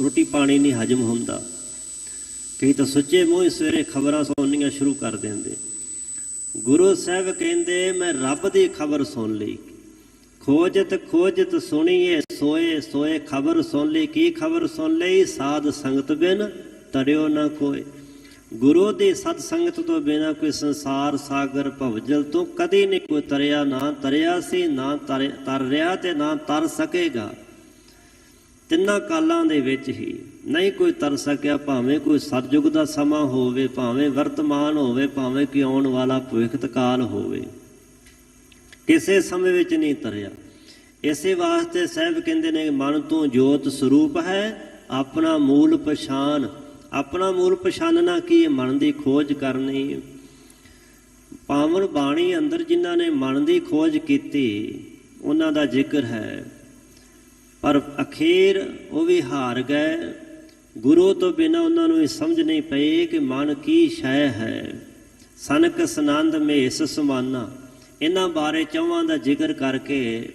ਰੋਟੀ ਪਾਣੀ ਨਹੀਂ ਹਜਮ ਹੁੰਦਾ। ਕਈ ਤਾਂ ਸੁੱਚੇ ਮੂੰਹ ਸਵੇਰੇ ਖਬਰਾਂ ਸੁਣਨੀਆਂ ਸ਼ੁਰੂ ਕਰ ਦਿੰਦੇ। ਗੁਰੂ ਸਾਹਿਬ ਕਹਿੰਦੇ ਮੈਂ ਰੱਬ ਦੀ ਖਬਰ ਸੁਣ ਲਈ। ਖੋਜਤ ਖੋਜਤ ਸੁਣੀਏ ਸੋਏ, ਸੋਏ ਖਬਰ ਸੁਣ ਲਈ। ਕੀ ਖਬਰ ਸੁਣ ਲਈ? ਸਾਧ ਸੰਗਤ ਬਿਨ ਤਰਿਓ ਨਾ ਕੋਈ। ਗੁਰੂ ਦੀ ਸਤ ਸੰਗਤ ਤੋਂ ਬਿਨਾਂ ਕੋਈ ਸੰਸਾਰ ਸਾਗਰ ਭਵਜਲ ਤੋਂ ਕਦੀ ਨਹੀਂ ਕੋਈ ਤਰਿਆ, ਨਾ ਤਰਿਆ ਸੀ, ਨਾ ਤਰ ਰਿਹਾ ਤੇ ਨਾ ਤਰ ਸਕੇਗਾ। ਤਿੰਨਾਂ ਕਾਲਾਂ ਦੇ ਵਿੱਚ ਹੀ ਨਹੀਂ ਕੋਈ ਤਰ ਸਕਿਆ। ਭਾਵੇਂ ਕੋਈ ਸਤਯੁਗ ਦਾ ਸਮਾਂ ਹੋਵੇ, ਭਾਵੇਂ ਵਰਤਮਾਨ ਹੋਵੇ, ਭਾਵੇਂ ਕਿ ਆਉਣ ਵਾਲਾ ਭਵਿੱਖਤ ਕਾਲ ਹੋਵੇ, ਕਿਸੇ ਸਮੇਂ ਵਿੱਚ ਨਹੀਂ ਤਰਿਆ। ਇਸੇ ਵਾਸਤੇ ਸਾਹਿਬ ਕਹਿੰਦੇ ਨੇ ਮਨ ਤੋਂ ਜੋਤ ਸਰੂਪ ਹੈ, ਆਪਣਾ ਮੂਲ ਪਛਾਣ। ਆਪਣਾ ਮੂਲ ਪਛਾਣਨਾ ਕੀ? ਮਨ ਦੀ ਖੋਜ ਕਰਨੀ। ਪਾਵਨ ਬਾਣੀ ਅੰਦਰ ਜਿਨ੍ਹਾਂ ਨੇ ਮਨ ਦੀ ਖੋਜ ਕੀਤੀ ਉਹਨਾਂ ਦਾ ਜ਼ਿਕਰ ਹੈ, ਪਰ ਅਖੀਰ ਉਹ ਵੀ ਹਾਰ ਗਏ। ਗੁਰੂ ਤੋਂ ਬਿਨਾਂ ਉਹਨਾਂ ਨੂੰ ਇਹ ਸਮਝ ਨਹੀਂ ਪਈ ਕਿ ਮਨ ਕੀ ਸ਼ੈ ਹੈ। ਸਨਕ ਸਨੰਦ ਮੇਸ ਸਮਾਨਾ, ਇਹਨਾਂ ਬਾਰੇ ਚੌਹਾਂ ਦਾ ਜ਼ਿਕਰ ਕਰਕੇ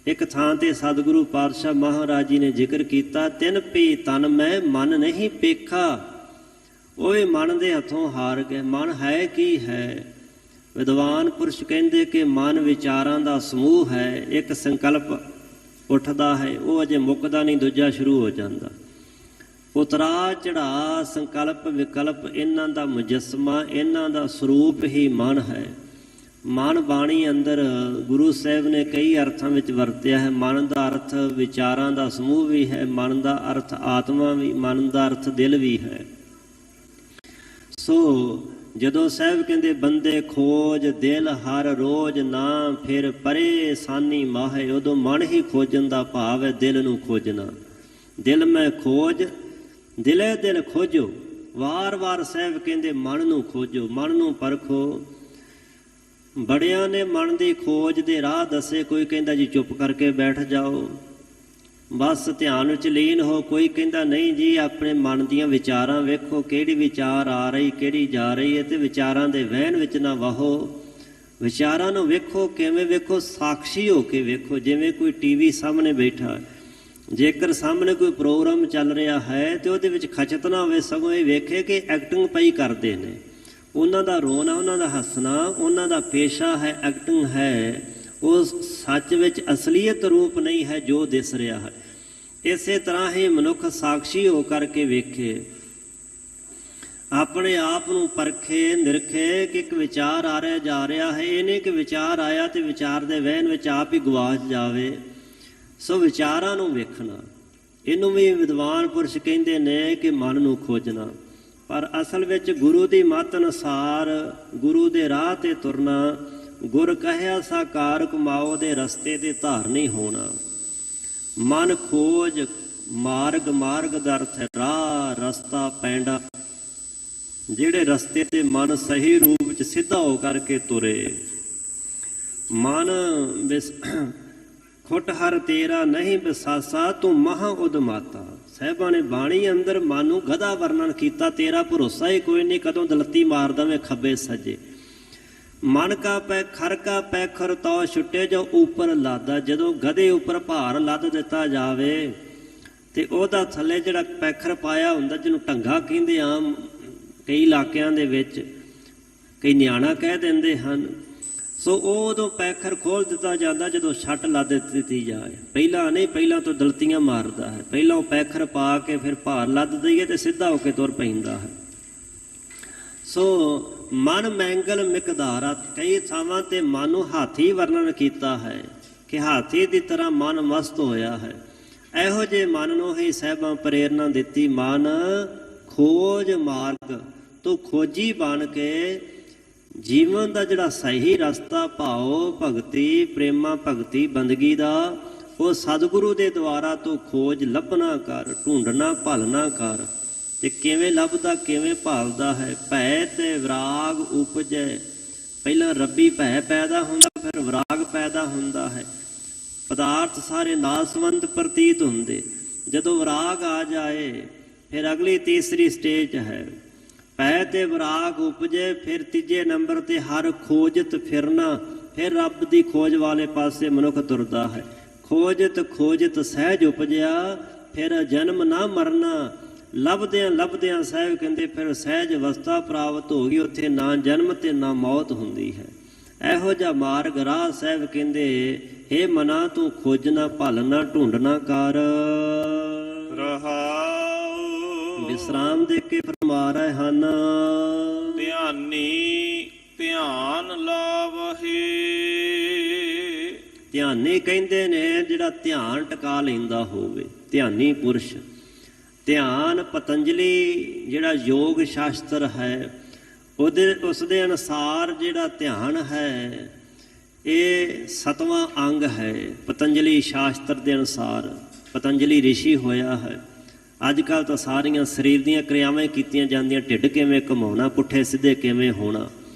ਇੱਕ ਥਾਂ ਤੇ ਸਤਿਗੁਰੂ ਪਾਤਸ਼ਾਹ ਮਹਾਰਾਜ ਜੀ ਨੇ ਜ਼ਿਕਰ ਕੀਤਾ, ਤਿੰਨ ਪੀ ਤਨ ਮੈਂ ਮਨ ਨਹੀਂ ਪੇਖਾ। ਉਹ ਵੀ ਮਨ ਦੇ ਹੱਥੋਂ ਹਾਰ ਗਏ। ਮਨ ਹੈ ਕੀ ਹੈ? ਵਿਦਵਾਨ ਪੁਰਸ਼ ਕਹਿੰਦੇ ਕਿ ਮਨ ਵਿਚਾਰਾਂ ਦਾ ਸਮੂਹ ਹੈ। ਇੱਕ ਸੰਕਲਪ ਉੱਠਦਾ ਹੈ, ਉਹ ਅਜੇ ਮੁੱਕਦਾ ਨਹੀਂ, ਦੂਜਾ ਸ਼ੁਰੂ ਹੋ ਜਾਂਦਾ। ਉਤਰਾ ਚੜਾ ਸੰਕਲਪ ਵਿਕਲਪ, ਇਹਨਾਂ ਦਾ ਮੁਜੱਸਮਾ, ਇਹਨਾਂ ਦਾ ਸਰੂਪ ਹੀ ਮਨ ਹੈ। ਮਨ ਬਾਣੀ ਅੰਦਰ ਗੁਰੂ ਸਾਹਿਬ ਨੇ ਕਈ ਅਰਥਾਂ ਵਿੱਚ ਵਰਤਿਆ ਹੈ। ਮਨ ਦਾ ਅਰਥ ਵਿਚਾਰਾਂ ਦਾ ਸਮੂਹ ਵੀ ਹੈ, ਮਨ ਦਾ ਅਰਥ ਆਤਮਾ ਵੀ, ਮਨ ਦਾ ਅਰਥ ਦਿਲ ਵੀ ਹੈ। ਸੋ ਜਦੋਂ ਸਾਹਿਬ ਕਹਿੰਦੇ ਬੰਦੇ ਖੋਜ ਦਿਲ ਹਰ ਰੋਜ਼ ਨਾ, ਫਿਰ ਪਰੇਸ਼ਾਨੀ ਮਾਹੇ, ਉਦੋਂ ਮਨ ਹੀ ਖੋਜਣ ਦਾ ਭਾਵ ਹੈ, ਦਿਲ ਨੂੰ ਖੋਜਣਾ। ਦਿਲ ਮੈਂ ਖੋਜ, ਦਿਲੇ ਦਿਲ ਖੋਜੋ। ਵਾਰ ਵਾਰ ਸਾਹਿਬ ਕਹਿੰਦੇ ਮਨ ਨੂੰ ਖੋਜੋ, ਮਨ ਨੂੰ ਪਰਖੋ। ਬੜਿਆਂ ਨੇ ਮਨ ਦੀ ਖੋਜ ਦੇ ਰਾਹ ਦੱਸੇ। ਕੋਈ ਕਹਿੰਦਾ ਜੀ ਚੁੱਪ ਕਰਕੇ ਬੈਠ ਜਾਓ, ਬਸ ਧਿਆਨ ਵਿੱਚ ਲੀਨ ਹੋ। ਕੋਈ ਕਹਿੰਦਾ ਨਹੀਂ ਜੀ ਆਪਣੇ ਮਨ ਦੀਆਂ ਵਿਚਾਰਾਂ ਵੇਖੋ, ਕਿਹੜੀ ਵਿਚਾਰ ਆ ਰਹੀ, ਕਿਹੜੀ ਜਾ ਰਹੀ ਹੈ, ਤੇ ਵਿਚਾਰਾਂ ਦੇ ਵਹਿਣ ਵਿੱਚ ਨਾ ਵਾਹੋ। ਵਿਚਾਰਾਂ ਨੂੰ ਵੇਖੋ, ਕਿਵੇਂ ਵੇਖੋ? ਸਾਖੀ ਹੋ ਕੇ ਵੇਖੋ। ਜਿਵੇਂ ਕੋਈ ਟੀਵੀ ਸਾਹਮਣੇ ਬੈਠਾ, ਜੇਕਰ ਸਾਹਮਣੇ ਕੋਈ ਪ੍ਰੋਗਰਾਮ ਚੱਲ ਰਿਹਾ ਹੈ ਤੇ ਉਹਦੇ ਵਿੱਚ ਖਚਤ ਨਾ ਹੋਵੇ, ਸਗੋਂ ਇਹ ਵੇਖੇ ਕਿ ਐਕਟਿੰਗ ਪਈ ਕਰਦੇ ਨੇ। ਉਹਨਾਂ ਦਾ ਰੋਣਾ, ਉਹਨਾਂ ਦਾ ਹੱਸਣਾ, ਉਹਨਾਂ ਦਾ ਪੇਸ਼ਾ ਹੈ, ਐਕਟਿੰਗ ਹੈ, ਉਹ ਸੱਚ ਵਿੱਚ ਅਸਲੀਅਤ ਰੂਪ ਨਹੀਂ ਹੈ ਜੋ ਦਿਸ ਰਿਹਾ ਹੈ। ਇਸੇ ਤਰ੍ਹਾਂ ਹੀ ਮਨੁੱਖ ਸਾਖਸ਼ੀ ਹੋ ਕਰਕੇ ਵੇਖੇ, ਆਪਣੇ ਆਪ ਨੂੰ ਪਰਖੇ, ਨਿਰਖੇ ਕਿ ਇੱਕ ਵਿਚਾਰ ਆ ਰਿਹਾ ਜਾ ਰਿਹਾ ਹੈ। ਇਹ ਨਹੀਂ ਕਿ ਵਿਚਾਰ ਆਇਆ ਤੇ ਵਿਚਾਰ ਦੇ ਵਹਿਣ ਵਿੱਚ ਆਪ ਹੀ ਗਵਾਚ ਜਾਵੇ। ਸੋ ਵਿਚਾਰਾਂ ਨੂੰ ਵੇਖਣਾ, ਇਹਨੂੰ ਵੀ ਵਿਦਵਾਨ ਪੁਰਸ਼ ਕਹਿੰਦੇ ਨੇ ਕਿ ਮਨ ਨੂੰ ਖੋਜਣਾ। ਪਰ ਅਸਲ ਵਿੱਚ ਗੁਰੂ ਦੀ ਮੱਤ ਅਨੁਸਾਰ ਗੁਰੂ ਦੇ ਰਾਹ ਤੇ ਤੁਰਨਾ, ਗੁਰ ਕਹਿਆ ਸਾਕਾਰ ਕਮਾਓ ਦੇ ਰਸਤੇ ਤੇ ਧਾਰਨੀ ਹੋਣਾ। ਮਨ ਖੋਜ ਮਾਰਗ, ਮਾਰਗ ਦਾ ਅਰਥ ਹੈ ਰਾਹ, ਰਸਤਾ, ਪੈਂਡਾ। ਜਿਹੜੇ ਰਸਤੇ ਤੇ ਮਨ ਸਹੀ ਰੂਪ ਵਿੱਚ ਸਿੱਧਾ ਹੋ ਕਰਕੇ ਤੁਰੇ। ਮਨ ਖੁੱਟ ਹਰ ਤੇਰਾ ਨਹੀਂ ਵਿਸਾਸਾ, ਤੂੰ ਮਹਾ ਉਦਮਾਤਾ। ਸਾਹਿਬਾਂ ਨੇ ਬਾਣੀ ਅੰਦਰ ਮਨ ਨੂੰ ਗਧਾ ਵਰਣਨ ਕੀਤਾ, ਤੇਰਾ ਭਰੋਸਾ ਹੀ ਕੋਈ ਨਹੀਂ, ਕਦੋਂ ਦਲੱਤੀ ਮਾਰ ਦਵੇਂ ਖੱਬੇ ਸੱਜੇ। ਮਨ ਕਾ ਪੈ ਖਰ ਕਾ ਪੈਖਰ ਤੋ ਛੁੱਟੇ ਜੋ ਉੱਪਰ ਲਾਦਾ। ਜਦੋਂ ਗਧੇ ਉੱਪਰ ਭਾਰ ਲੱਦ ਦਿੱਤਾ ਜਾਵੇ ਤੇ ਉਹਦਾ ਥੱਲੇ ਜਿਹੜਾ ਪੈਖਰ ਪਾਇਆ ਹੁੰਦਾ, ਜਿਹਨੂੰ ਢੰਗਾ ਕਹਿੰਦੇ ਆਮ ਕਈ ਇਲਾਕਿਆਂ ਦੇ ਵਿੱਚ, ਕਈ ਨਿਆਣਾ ਕਹਿ ਦਿੰਦੇ ਹਨ। ਸੋ ਉਹ ਉਦੋਂ ਪੈਖਰ ਖੋਲ੍ਹ ਦਿੱਤਾ ਜਾਂਦਾ ਜਦੋਂ ਛੱਟ ਲੱਦ ਦਿੱਤੀ ਜਾਏ। ਪਹਿਲਾਂ ਨਹੀਂ, ਪਹਿਲਾਂ ਤੋਂ ਦਲਤੀਆਂ ਮਾਰਦਾ ਹੈ। ਪਹਿਲਾਂ ਉਹ ਪੈਖਰ ਪਾ ਕੇ ਫਿਰ ਭਾਰ ਲੱਦ ਦਈਏ ਤੇ ਸਿੱਧਾ ਹੋ ਕੇ ਤੁਰ ਪੈਂਦਾ ਹੈ। ਸੋ ਮਨ ਮੈਂਗਲ ਮਿਕਦਾਰਾ, ਕਈ ਥਾਵਾਂ ਤੇ ਮਨ ਨੂੰ ਹਾਥੀ ਵਰਣਨ ਕੀਤਾ ਹੈ ਕਿ ਹਾਥੀ ਦੀ ਤਰ੍ਹਾਂ ਮਨ ਮਸਤ ਹੋਇਆ ਹੈ। ਇਹੋ ਜਿਹੇ ਮਨ ਨੂੰ ਹੀ ਸਾਹਿਬਾਂ ਪ੍ਰੇਰਨਾ ਦਿੱਤੀ, ਮਨ ਖੋਜ ਮਾਰਗ, ਤੂੰ ਖੋਜੀ ਬਣ ਕੇ ਜੀਵਨ ਦਾ ਜਿਹੜਾ ਸਹੀ ਰਸਤਾ ਭਾਓ, ਭਗਤੀ, ਪ੍ਰੇਮਾ ਭਗਤੀ ਬੰਦਗੀ ਦਾ, ਉਹ ਸਤਿਗੁਰੂ ਦੇ ਦੁਆਰਾ ਤੂੰ ਖੋਜ ਲੱਭਣਾ ਕਰ, ਢੂੰਡਣਾ ਭਾਲਣਾ ਕਰ। ਤੇ ਕਿਵੇਂ ਲੱਭਦਾ, ਕਿਵੇਂ ਭਾਲਦਾ ਹੈ? ਭੈ ਤੇ ਵਿਰਾਗ ਉਪਜੈ। ਪਹਿਲਾਂ ਰੱਬੀ ਭੈ ਪੈਦਾ ਹੁੰਦਾ, ਫਿਰ ਵਿਰਾਗ ਪੈਦਾ ਹੁੰਦਾ ਹੈ। ਪਦਾਰਥ ਸਾਰੇ ਨਾਸਵੰਤ ਪ੍ਰਤੀਤ ਹੁੰਦੇ। ਜਦੋਂ ਵਿਰਾਗ ਆ ਜਾਏ ਫਿਰ ਅਗਲੀ ਤੀਸਰੀ ਸਟੇਜ ਹੈ ਭੈ ਤੇ ਵਿਰਾਗ ਉਪਜੇ। ਫਿਰ ਤੀਜੇ ਨੰਬਰ ਤੇ ਹਰ ਖੋਜਤ ਫਿਰਨਾ, ਫਿਰ ਰੱਬ ਦੀ ਖੋਜ ਵਾਲੇ ਪਾਸੇ ਮਨੁੱਖ ਤੁਰਦਾ ਹੈ। ਖੋਜਤ ਖੋਜਤ ਸਹਿਜ ਉਪਜਿਆ, ਫਿਰ ਜਨਮ ਨਾ ਮਰਨਾ। ਲੱਭਦਿਆਂ ਲੱਭਦਿਆਂ ਸਾਹਿਬ ਕਹਿੰਦੇ ਫਿਰ ਸਹਿਜ ਅਵਸਥਾ ਪ੍ਰਾਪਤ ਹੋ ਗਈ, ਉੱਥੇ ਨਾ ਜਨਮ ਤੇ ਨਾ ਮੌਤ ਹੁੰਦੀ ਹੈ। ਇਹੋ ਜਿਹਾ ਮਾਰਗ ਰਾਹ ਸਾਹਿਬ ਕਹਿੰਦੇ, ਹੇ ਮਨਾ ਤੂੰ ਖੋਜਣਾ ਭਾਲਣਾ ਢੂੰਡਣਾ ਕਰ। ਰਹਾਉ ਵਿਸਰਾਮ ਦੇ ਕੇ ਫਰਮਾ ਰਹੇ ਹਨ, ਧਿਆਨੀ ਧਿਆਨ ਲਾਵਹੇ। ਧਿਆਨੀ ਕਹਿੰਦੇ ਨੇ ਜਿਹੜਾ ਧਿਆਨ ਟਿਕਾ ਲੈਂਦਾ ਹੋਵੇ, ਧਿਆਨੀ ਪੁਰਸ਼। ਧਿਆਨ ਪਤੰਜਲੀ ਜਿਹੜਾ ਯੋਗ ਸ਼ਾਸਤਰ ਹੈ ਉਸ ਦੇ ਅਨੁਸਾਰ ਜਿਹੜਾ ਧਿਆਨ ਹੈ ਇਹ 7ਵਾਂ ਅੰਗ ਹੈ। ਪਤੰਜਲੀ ਸ਼ਾਸਤਰ ਦੇ ਅਨੁਸਾਰ ਪਤੰਜਲੀ ਰਿਸ਼ੀ ਹੋਇਆ ਹੈ। ਅੱਜ ਕੱਲ੍ਹ ਤਾਂ ਸਾਰੀਆਂ ਸਰੀਰ ਦੀਆਂ ਕਿਰਿਆਵਾਂ ਕੀਤੀਆਂ ਜਾਂਦੀਆਂ, ਢਿੱਡ ਕਿਵੇਂ ਘੁਮਾਉਣਾ, ਪੁੱਠੇ ਸਿੱਧੇ ਕਿਵੇਂ ਹੋਣਾ,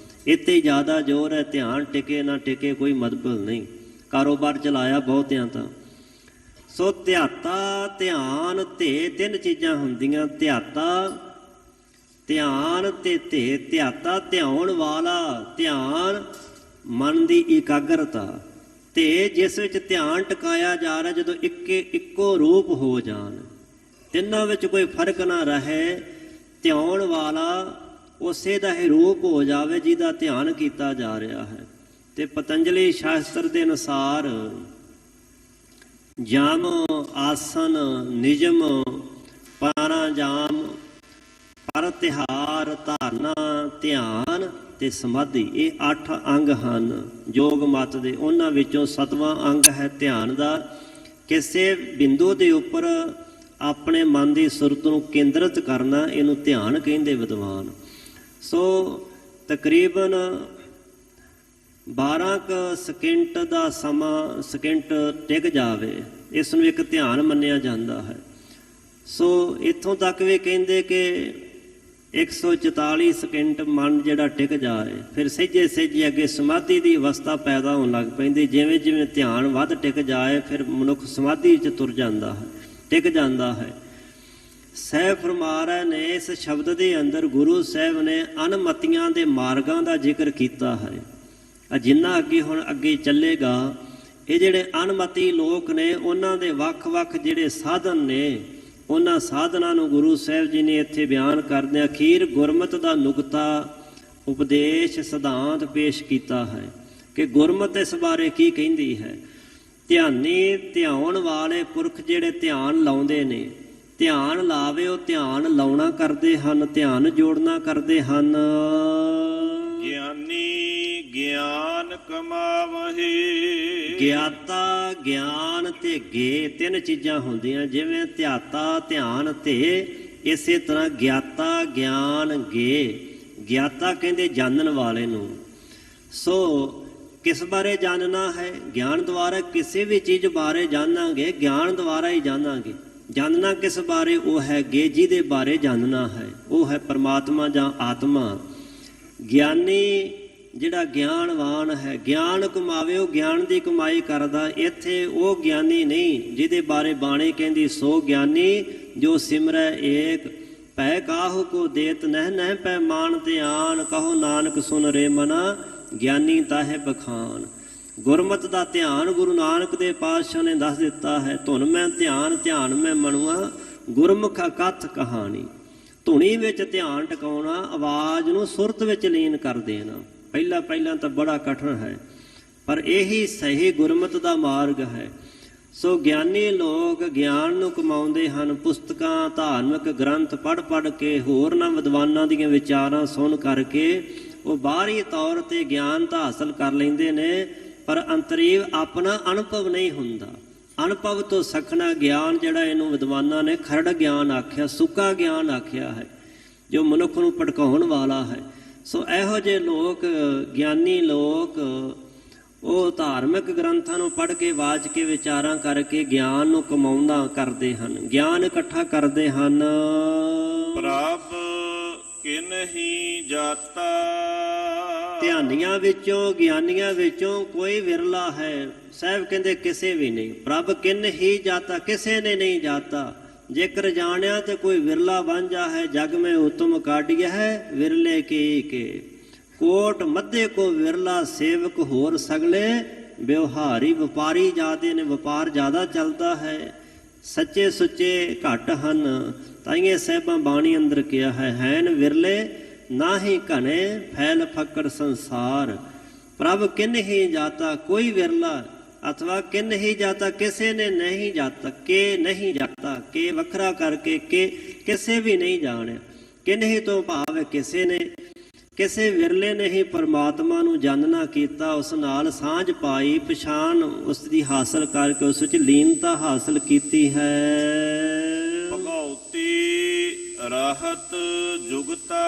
ਇੱਥੇ ਜ਼ਿਆਦਾ ਜ਼ੋਰ ਹੈ। ਧਿਆਨ ਟਿਕੇ ਨਾ ਟਿਕੇ ਕੋਈ ਮਤਲਬ ਨਹੀਂ, ਕਾਰੋਬਾਰ ਚਲਾਇਆ ਬਹੁਤਿਆਂ ਤਾਂ। ਸੋ ਧਿਆਤਾ, ਧਿਆਨ, ਤੇ ਤਿੰਨ ਚੀਜ਼ਾਂ ਹੁੰਦੀਆਂ, ਧਿਆਤਾ, ਧਿਆਨ ਤੇ ਧੇ। ਧਿਆਤਾ ਧਿਆਉਣ ਵਾਲਾ, ਧਿਆਨ ਮਨ ਦੀ ਇਕਾਗਰਤਾ, ਤੇ ਜਿਸ ਵਿੱਚ ਧਿਆਨ ਟਿਕਾਇਆ ਜਾ ਰਿਹਾ, ਜਦੋਂ ਇੱਕੋ ਰੂਪ ਹੋ ਜਾਣ, ਤਿੰਨਾਂ ਵਿੱਚ ਕੋਈ ਫਰਕ ਨਾ ਰਹੇ। ਧਿਆਉਣ ਵਾਲਾ ਉਸੇ ਦਾ ਹੀ ਰੂਪ ਹੋ ਜਾਵੇ ਜਿਹਦਾ ਧਿਆਨ ਕੀਤਾ ਜਾ ਰਿਹਾ ਹੈ। ਤੇ ਪਤੰਜਲੀ ਸ਼ਾਸਤਰ ਦੇ ਅਨੁਸਾਰ ਜਾਮ, ਆਸਨ, ਨਿਯਮ, ਪ੍ਰਾਣਾਯਾਮ, ਪ੍ਰਤਿਹਾਰ, ਧਾਰਨਾ, ਧਿਆਨ ਤੇ ਸਮਾਧੀ, ਇਹ 8 ਅੰਗ ਹਨ ਯੋਗ ਮਤ ਦੇ। ਉਹਨਾਂ ਵਿੱਚੋਂ 7ਵਾਂ ਅੰਗ ਹੈ ਧਿਆਨ ਦਾ। ਕਿਸੇ ਬਿੰਦੂ ਦੇ ਉੱਪਰ ਆਪਣੇ ਮਨ ਦੀ ਸੁਰਤ ਨੂੰ ਕੇਂਦਰਿਤ ਕਰਨਾ, ਇਹਨੂੰ ਧਿਆਨ ਕਹਿੰਦੇ ਵਿਦਵਾਨ। ਸੋ ਤਕਰੀਬਨ 12 ਸਕਿੰਟ ਦਾ ਸਮਾਂ, ਸਕਿੰਟ ਟਿਕ ਜਾਵੇ, ਇਸ ਨੂੰ ਇੱਕ ਧਿਆਨ ਮੰਨਿਆ ਜਾਂਦਾ ਹੈ। ਸੋ ਇੱਥੋਂ ਤੱਕ ਵੀ ਕਹਿੰਦੇ ਕਿ 144 ਸਕਿੰਟ ਮਨ ਜਿਹੜਾ ਟਿਕ ਜਾਏ, ਫਿਰ ਸਹਿਜੇ ਸਹਿਜੇ ਅੱਗੇ ਸਮਾਧੀ ਦੀ ਅਵਸਥਾ ਪੈਦਾ ਹੋਣ ਲੱਗ ਪੈਂਦੀ। ਜਿਵੇਂ ਜਿਵੇਂ ਧਿਆਨ ਵੱਧ ਟਿਕ ਜਾਏ ਫਿਰ ਮਨੁੱਖ ਸਮਾਧੀ 'ਚ ਤੁਰ ਜਾਂਦਾ ਹੈ, ਟਿਕ ਜਾਂਦਾ ਹੈ। ਸਾਹਿਬ ਫਰਮਾ ਰਹੇ ਨੇ ਇਸ ਸ਼ਬਦ ਦੇ ਅੰਦਰ ਗੁਰੂ ਸਾਹਿਬ ਨੇ ਅਨਮਤੀਆਂ ਦੇ ਮਾਰਗਾਂ ਦਾ ਜ਼ਿਕਰ ਕੀਤਾ ਹੈ। ਜਿੰਨਾ ਅੱਗੇ ਹੁਣ ਅੱਗੇ ਚੱਲੇਗਾ, ਇਹ ਜਿਹੜੇ ਅਨਮਤੀ ਲੋਕ ਨੇ ਉਹਨਾਂ ਦੇ ਵੱਖ-ਵੱਖ ਜਿਹੜੇ ਸਾਧਨ ਨੇ, ਉਹਨਾਂ ਸਾਧਨਾਂ ਨੂੰ ਗੁਰੂ ਸਾਹਿਬ ਜੀ ਨੇ ਇੱਥੇ ਬਿਆਨ ਕਰਦੇ। ਅਖੀਰ ਗੁਰਮਤਿ ਦਾ ਨੁਕਤਾ ਉਪਦੇਸ਼ ਸਿਧਾਂਤ ਪੇਸ਼ ਕੀਤਾ ਹੈ ਕਿ ਗੁਰਮਤਿ ਇਸ ਬਾਰੇ ਕੀ ਕਹਿੰਦੀ ਹੈ। ਧਿਆਨੀ ਧਿਆਉਣ ਵਾਲੇ ਪੁਰਖ ਜਿਹੜੇ ਧਿਆਨ ਲਾਉਂਦੇ ਨੇ, ਧਿਆਨ ਲਾਵੇ ਉਹ ਧਿਆਨ ਲਾਉਣਾ ਕਰਦੇ ਹਨ, ਧਿਆਨ ਜੋੜਨਾ ਕਰਦੇ ਹਨ। ਗਿਆਨੀ ਗਿਆਨ ਕਮਾਵਹਿ। ਗਿਆਤਾ ਗਿਆਨ ਤੇ ਗੇ ਤਿੰਨ ਚੀਜ਼ਾਂ ਹੁੰਦੀਆਂ, ਜਿਵੇਂ ਧਿਆਤਾ ਧਿਆਨ ਤੇ ਇਸੇ ਤਰ੍ਹਾਂ ਗਿਆਤਾ ਗਿਆਨ ਗੇ। ਗਿਆਤਾ ਕਹਿੰਦੇ ਜਾਣਨ ਵਾਲੇ ਨੂੰ। ਸੋ ਕਿਸ ਬਾਰੇ ਜਾਣਨਾ ਹੈ? ਗਿਆਨ ਦੁਆਰਾ ਕਿਸੇ ਵੀ ਚੀਜ਼ ਬਾਰੇ ਜਾਣਾਂਗੇ, ਗਿਆਨ ਦੁਆਰਾ ਹੀ ਜਾਣਾਂਗੇ। ਜਾਣਨਾ ਕਿਸ ਬਾਰੇ? ਉਹ ਹੈ ਗੇ ਜਿਹਦੇ ਬਾਰੇ ਜਾਣਨਾ ਹੈ, ਉਹ ਹੈ ਪਰਮਾਤਮਾ ਜਾਂ ਆਤਮਾ। ਗਿਆਨੀ ਜਿਹੜਾ ਗਿਆਨਵਾਨ ਹੈ, ਗਿਆਨ ਕਮਾਵੇ ਉਹ ਗਿਆਨ ਦੀ ਕਮਾਈ ਕਰਦਾ। ਇੱਥੇ ਉਹ ਗਿਆਨੀ ਨਹੀਂ ਜਿਹਦੇ ਬਾਰੇ ਬਾਣੀ ਕਹਿੰਦੀ ਸੋ ਗਿਆਨੀ ਜੋ ਸਿਮਰੈ ਏਕ ਭੈ ਕਾਹੂ ਕੋ ਦੇਤ ਨਹਿ ਨਹਿ ਪੈ ਮਾਨ ਧਿਆਨ ਕਹੋ ਨਾਨਕ ਸੁਨ ਰੇ ਮਨਾ ਗਿਆਨੀ ਤਾਹੇ ਬਖਾਨ। ਗੁਰਮਤਿ ਦਾ ਧਿਆਨ ਗੁਰੂ ਨਾਨਕ ਦੇ ਪਾਤਸ਼ਾਹ ਨੇ ਦੱਸ ਦਿੱਤਾ ਹੈ। ਧੁਨ ਮੈਂ ਧਿਆਨ ਧਿਆਨ ਮੈਂ ਮਨੁਆ ਗੁਰਮੁਖ ਕਥ ਕਹਾਣੀ। ਧੁਨੀ ਵਿੱਚ ਧਿਆਨ ਟਿਕਾਉਣਾ, ਆਵਾਜ਼ ਨੂੰ ਸੁਰਤ ਵਿੱਚ ਲੀਨ ਕਰ ਦੇਣਾ। ਪਹਿਲਾਂ ਤਾਂ ਬੜਾ ਕਠਿਨ ਹੈ, ਪਰ ਇਹੀ ਸਹੀ ਗੁਰਮਤਿ ਦਾ ਮਾਰਗ ਹੈ। ਸੋ ਗਿਆਨੀ ਲੋਕ ਗਿਆਨ ਨੂੰ ਕਮਾਉਂਦੇ ਹਨ। ਪੁਸਤਕਾਂ ਧਾਰਮਿਕ ਗ੍ਰੰਥ ਪੜ੍ਹ ਕੇ, ਹੋਰਨਾਂ ਵਿਦਵਾਨਾਂ ਦੀਆਂ ਵਿਚਾਰਾਂ ਸੁਣ ਕਰਕੇ ਉਹ ਬਾਹਰੀ ਤੌਰ 'ਤੇ ਗਿਆਨ ਤਾਂ ਹਾਸਲ ਕਰ ਲੈਂਦੇ ਨੇ, ਪਰ ਅੰਤਰੀਵ ਆਪਣਾ ਅਨੁਭਵ ਨਹੀਂ ਹੁੰਦਾ। ਅਨੁਭਵ ਤੋਂ ਸਖਣਾ ਗਿਆਨ ਜਿਹੜਾ ਇਹਨੂੰ ਵਿਦਵਾਨਾਂ ਨੇ ਖਰੜ ਗਿਆਨ ਆਖਿਆ, ਸੁੱਕਾ ਗਿਆਨ ਆਖਿਆ ਹੈ, ਜੋ ਮਨੁੱਖ ਨੂੰ ਭਟਕਾਉਣ ਵਾਲਾ ਹੈ। ਸੋ ਇਹੋ ਜਿਹੇ ਲੋਕ, ਗਿਆਨੀ ਲੋਕ, ਉਹ ਧਾਰਮਿਕ ਗ੍ਰੰਥਾਂ ਨੂੰ ਪੜ੍ਹ ਕੇ, ਵਾਚ ਕੇ, ਵਿਚਾਰਾਂ ਕਰਕੇ ਗਿਆਨ ਨੂੰ ਕਮਾਉਂਦਾ ਕਰਦੇ ਹਨ, ਗਿਆਨ ਇਕੱਠਾ ਕਰਦੇ ਹਨ। ਪ੍ਰਭ ਕਿਨਹੀ ਜਾਤਾ। ਧਿਆਨੀਆਂ ਵਿੱਚੋਂ, ਗਿਆਨੀਆਂ ਵਿੱਚੋਂ ਕੋਈ ਵਿਰਲਾ ਹੈ। ਸਾਹਿਬ ਕਹਿੰਦੇ ਕਿਸੇ ਵੀ ਨਹੀਂ। ਪ੍ਰਭ ਕਿਨ ਹੀ ਜਾਤਾ, ਕਿਸੇ ਨੇ ਨਹੀਂ ਜਾਤਾ। ਜੇਕਰ ਜਾਣਿਆ ਤੇ ਕੋਈ ਵਿਰਲਾ ਵਾਂਝਾ ਹੈ। ਜਗ ਮੈਂ ਉਤਮ ਕਾਢਿਆ ਹੈ ਵਿਰਲੇ ਕੇ ਕੋਟ ਮੱਧੇ ਕੋ ਵਿਰਲਾ ਸੇਵਕ ਹੋਰ ਸਗਲੇ ਵਿਵਹਾਰੀ। ਵਪਾਰੀ ਜ਼ਿਆਦੇ ਨੇ, ਵਪਾਰ ਜ਼ਿਆਦਾ ਚੱਲਦਾ ਹੈ। ਸੱਚੇ ਸੁੱਚੇ ਘੱਟ ਹਨ। ਤਾਈਏ ਸਾਹਿਬਾਂ ਬਾਣੀ ਅੰਦਰ ਕਿਹਾ ਹੈ, ਹੈਨ ਵਿਰਲੇ ਨਾਹੀ ਘਣੇ ਫੈਲ ਫਕਰ ਸੰਸਾਰ। ਪ੍ਰਭ ਕਿਨ ਹੀ ਜਾਤਾ, ਕੋਈ ਵਿਰਲਾ, ਅਥਵਾ ਕਿਨ ਹੀ ਜਾਤਾ, ਕਿਸੇ ਨੇ ਨਹੀਂ ਜਾਤਾ। ਕੇ ਨਹੀਂ ਜਾਤਾ, ਕੇ ਵੱਖਰਾ ਕਰਕੇ ਕੇ ਕਿਸੇ ਵੀ ਨਹੀਂ ਜਾਣਿਆ। ਕਿਨ ਹੀ ਤੋਂ ਭਾਵ ਹੈ ਕਿਸੇ ਨੇ, ਕਿਸੇ ਵਿਰਲੇ ਨੇ ਹੀ ਪਰਮਾਤਮਾ ਨੂੰ ਜਾਣਨਾ ਕੀਤਾ, ਉਸ ਨਾਲ ਸਾਂਝ ਪਾਈ, ਪਛਾਣ ਉਸ ਦੀ ਹਾਸਲ ਕਰਕੇ ਉਸ ਵਿੱਚ ਲੀਨਤਾ ਹਾਸਲ ਕੀਤੀ ਹੈ। ਭਗਉਤੀ ਰਾਹਤ ਜੁਗਤਾ।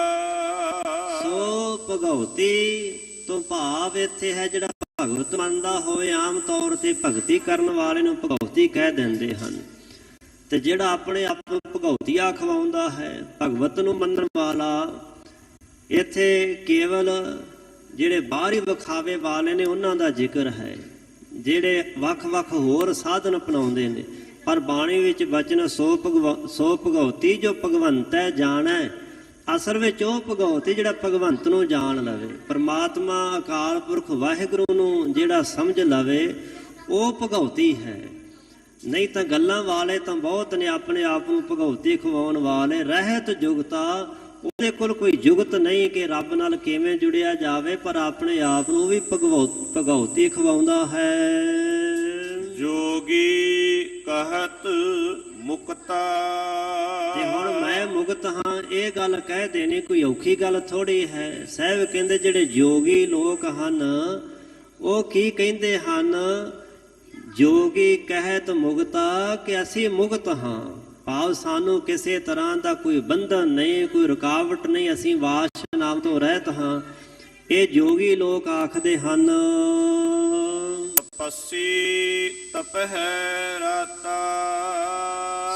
ਸੋ ਭਗਉਤੀ ਤੋਂ ਭਾਵ ਇੱਥੇ ਹੈ ਜਿਹੜਾ ਭਗਵਤ ਮੰਨਦਾ ਹੋਵੇ। ਆਮ ਤੌਰ ਤੇ ਭਗਤੀ ਕਰਨ ਵਾਲੇ ਨੂੰ ਭਗਉਤੀ ਕਹਿ ਦਿੰਦੇ ਹਨ, ਤੇ ਜਿਹੜਾ ਆਪਣੇ ਆਪ ਨੂੰ ਭਗਉਤੀਆ ਖਵਾਉਂਦਾ ਹੈ, ਭਗਵਤ ਨੂੰ ਮੰਨਣ ਵਾਲਾ। ਇੱਥੇ ਕੇਵਲ ਜਿਹੜੇ ਬਾਹਰੀ ਵਿਖਾਵੇ ਵਾਲੇ ਨੇ ਉਹਨਾਂ ਦਾ ਜ਼ਿਕਰ ਹੈ, ਜਿਹੜੇ ਵੱਖ-ਵੱਖ ਹੋਰ ਸਾਧਨ ਅਪਣਾਉਂਦੇ ਨੇ। ਪਰ ਬਾਣੀ ਵਿੱਚ ਬਚਨ ਸੋ ਭਗਉਤੀ ਜੋ ਭਗਵੰਤੈ ਜਾਣੈ। ਅਸਲ ਵਿੱਚ ਉਹ ਭਗਉਤੀ ਜਿਹੜਾ ਭਗਵੰਤ ਨੂੰ ਜਾਣ ਲਵੇ, ਪਰਮਾਤਮਾ ਅਕਾਲ ਪੁਰਖ ਵਾਹਿਗੁਰੂ ਨੂੰ ਜਿਹੜਾ ਸਮਝ ਲਵੇ, ਉਹ ਭਗਉਤੀ ਹੈ। ਨਹੀਂ ਤਾਂ ਗੱਲਾਂ ਵਾਲੇ ਤਾਂ ਬਹੁਤ ਨੇ, ਆਪਣੇ ਆਪ ਨੂੰ ਭਗਉਤੀ ਖਵਾਉਣ ਵਾਲੇ। ਰਹਿਤ ਜੁਗਤਾ, ਉਹਦੇ ਕੋਲ ਕੋਈ ਜੁਗਤ ਨਹੀਂ ਕਿ ਰੱਬ ਨਾਲ ਕਿਵੇਂ ਜੁੜਿਆ ਜਾਵੇ, ਪਰ ਆਪਣੇ ਆਪ ਨੂੰ ਵੀ ਭਗਉਤੀ ਖਵਾਉਂਦਾ ਹੈ। ਜੋਗੀ ਕਹਤ ਮੁਕਤਾ। ਤੇ ਹੁਣ ਮੈਂ ਮੁਕਤ ਹਾਂ, ਇਹ ਗੱਲ ਕਹਿ ਦੇਣੀ ਕੋਈ ਔਖੀ ਗੱਲ ਥੋੜੀ ਹੈ। ਸਾਹਿਬ ਕਹਿੰਦੇ ਜਿਹੜੇ ਜੋਗੀ ਲੋਕ ਹਨ ਉਹ ਕੀ ਕਹਿੰਦੇ ਹਨ? ਜੋਗੀ ਕਹਿਤ ਮੁਕਤਾ, ਕਿ ਅਸੀਂ ਮੁਕਤ ਹਾਂ। ਭਾਵ ਸਾਨੂੰ ਕਿਸੇ ਤਰ੍ਹਾਂ ਦਾ ਕੋਈ ਬੰਧਨ ਨਹੀਂ, ਕੋਈ ਰੁਕਾਵਟ ਨਹੀਂ, ਅਸੀਂ ਵਾਸ਼ਨਾ ਤੋਂ ਰਹਿਤ ਹਾਂ। ਇਹ ਜੋਗੀ ਲੋਕ ਆਖਦੇ ਹਨ। ਤਪਸੀ ਤਪਹਿ ਰਾਤਾ।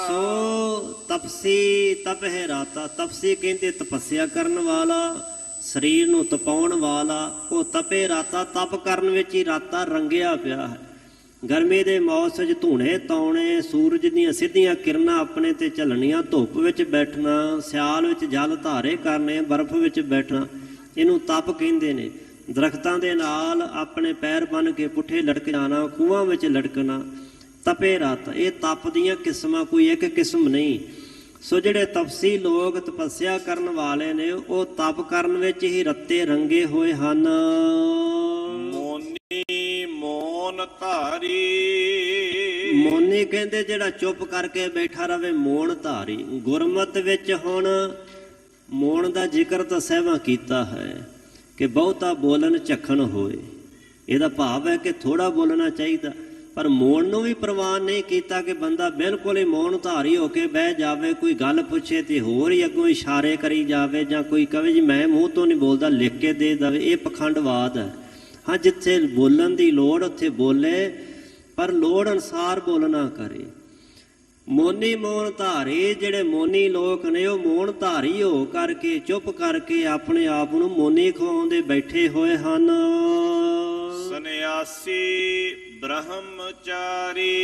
ਸੋ ਤਪਸੀ ਤਪਹਿ ਰਾਤਾ। ਤਪਸੀ ਕਹਿੰਦੇ ਤਪੱਸਿਆ ਕਰਨ ਵਾਲਾ, ਸਰੀਰ ਨੂੰ ਤਪਾਉਣ ਵਾਲਾ। ਉਹ ਤਪੇ ਰਾਤਾ, ਤਪ ਕਰਨ ਵਿੱਚ ਹੀ ਰਾਤਾ ਰੰਗਿਆ ਪਿਆ ਹੈ। ਗਰਮੀ ਦੇ ਮੌਸਮ 'ਚ ਧੂਣੇ ਤਾਉਣੇ, ਸੂਰਜ ਦੀਆਂ ਸਿੱਧੀਆਂ ਕਿਰਨਾਂ ਆਪਣੇ ਤੇ ਝੱਲਣੀਆਂ, ਧੁੱਪ ਵਿੱਚ ਬੈਠਣਾ, ਸਿਆਲ ਵਿੱਚ ਜਲ ਧਾਰੇ ਕਰਨੇ, ਬਰਫ਼ ਵਿੱਚ ਬੈਠਣਾ, ਇਹਨੂੰ ਤਪ ਕਹਿੰਦੇ ਨੇ। ਦਰਖਤਾਂ ਦੇ ਨਾਲ ਆਪਣੇ ਪੈਰ ਬੰਨ੍ਹ ਕੇ ਪੁੱਠੇ ਲਟਕ ਜਾਣਾ, ਖੂਹਾਂ ਵਿੱਚ ਲਟਕਣਾ, ਤਪੇ ਰਾਤ। ਇਹ ਤਪ ਦੀਆਂ ਕਿਸਮਾਂ, ਕੋਈ ਇੱਕ ਕਿਸਮ ਨਹੀਂ। ਸੋ ਜਿਹੜੇ ਤਪਸੀ ਲੋਕ ਤਪੱਸਿਆ ਕਰਨ ਵਾਲੇ ਨੇ ਉਹ ਤਪ ਕਰਨ ਵਿੱਚ ਹੀ ਰੱਤੇ ਰੰਗੇ ਹੋਏ ਹਨ। ਮੋਨੀ ਮੋਨ ਧਾਰੀ, ਮੋਨੀ ਕਹਿੰਦੇ ਜਿਹੜਾ ਚੁੱਪ ਕਰਕੇ ਬੈਠਾ ਰਵੇ ਮੋਨ ਧਾਰੀ। ਗੁਰਮਤਿ ਵਿੱਚ ਹੁਣ ਮੋਨ ਦਾ ਜ਼ਿਕਰ ਤਾਂ ਸਹਿਬਾਂ ਕੀਤਾ ਹੈ ਕਿ ਬਹੁਤਾ ਬੋਲਣ ਝੱਖਣ ਹੋਏ। ਇਹਦਾ ਭਾਵ ਹੈ ਕਿ ਥੋੜਾ ਬੋਲਣਾ ਚਾਹੀਦਾ, ਪਰ ਮੌਨ ਨੂੰ ਵੀ ਪ੍ਰਵਾਨ ਨਹੀਂ ਕੀਤਾ ਕਿ ਬੰਦਾ ਬਿਲਕੁਲ ਹੀ ਮੌਨ ਧਾਰੀ ਹੋ ਕੇ ਬਹਿ ਜਾਵੇ। ਕੋਈ ਗੱਲ ਪੁੱਛੇ ਤੇ ਹੋਰ ਹੀ ਅੱਗੋਂ ਇਸ਼ਾਰੇ ਕਰੀ ਜਾਵੇ, ਜਾਂ ਕੋਈ ਕਹੇ ਜੀ ਮੈਂ ਮੂੰਹ ਤੋਂ ਨਹੀਂ ਬੋਲਦਾ, ਲਿਖ ਕੇ ਦੇ ਦੇਵੇ। ਇਹ ਪਖੰਡਵਾਦ ਹੈ। ਹਾਂ, ਜਿੱਥੇ ਬੋਲਣ ਦੀ ਲੋੜ ਉੱਥੇ ਬੋਲੇ, ਪਰ ਲੋੜ ਅਨੁਸਾਰ ਬੋਲਣਾ ਕਰੇ। ਮੋਨੀ ਮੌਨ ਧਾਰੀ, ਜਿਹੜੇ ਮੋਨੀ ਲੋਕ ਨੇ ਉਹ ਮੌਨ ਧਾਰੀ ਹੋ ਕਰਕੇ ਚੁੱਪ ਕਰਕੇ ਆਪਣੇ ਆਪ ਨੂੰ ਮੋਨੀ ਖਵਾਉਂਦੇ ਬੈਠੇ ਹੋਏ ਹਨ। ਸੰਨਿਆਸੀ ਬ੍ਰਹਮਚਾਰੀ,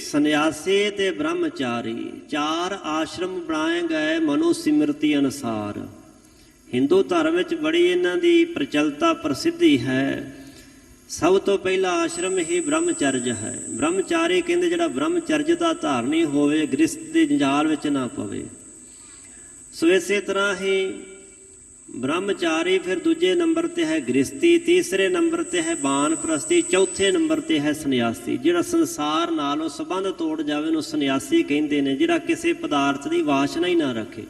ਸੰਨਿਆਸੀ ਤੇ ਬ੍ਰਹਮਚਾਰੀ ਚਾਰ ਆਸ਼ਰਮ ਬਣਾਏ ਗਏ ਮਨੁ ਸਿਮਰਤੀ ਅਨੁਸਾਰ। ਹਿੰਦੂ ਧਰਮ ਵਿੱਚ ਬੜੀ ਇਹਨਾਂ ਦੀ ਪ੍ਰਚਲਤਾ ਪ੍ਰਸਿੱਧੀ ਹੈ। ਸਭ ਤੋਂ ਪਹਿਲਾ ਆਸ਼ਰਮ ਹੀ ਬ੍ਰਹਮਚਰਜ ਹੈ। ਬ੍ਰਹਮਚਾਰੀ ਕਹਿੰਦੇ ਜਿਹੜਾ ਬ੍ਰਹਮਚਰਜ ਦਾ ਧਾਰਨੀ ਹੋਵੇ, ਗ੍ਰਸਥ ਦੇ ਜੰਜਾਲ ਵਿੱਚ ਨਾ ਪਵੇ। ਸੋ ਇਸੇ ਤਰ੍ਹਾਂ ਹੀ ਬ੍ਰਹਮਚਾਰੀ, ਫਿਰ ਦੂਜੇ ਨੰਬਰ ਤੇ ਹੈ ਗ੍ਰਸਤੀ, ਤੀਸਰੇ ਨੰਬਰ ਤੇ ਹੈ ਬਾਨਪ੍ਰਸਤੀ, ਚੌਥੇ ਨੰਬਰ ਤੇ ਹੈ ਸੰਨਿਆਸੀ। ਜਿਹੜਾ ਸੰਸਾਰ ਨਾਲੋਂ ਸੰਬੰਧ ਤੋੜ ਜਾਵੇ ਉਹਨੂੰ ਸੰਨਿਆਸੀ ਕਹਿੰਦੇ ਨੇ। ਜਿਹੜਾ ਕਿਸੇ ਪਦਾਰਥ ਦੀ ਵਾਸ਼ਨਾ ਹੀ ਨਾ ਰੱਖੇ,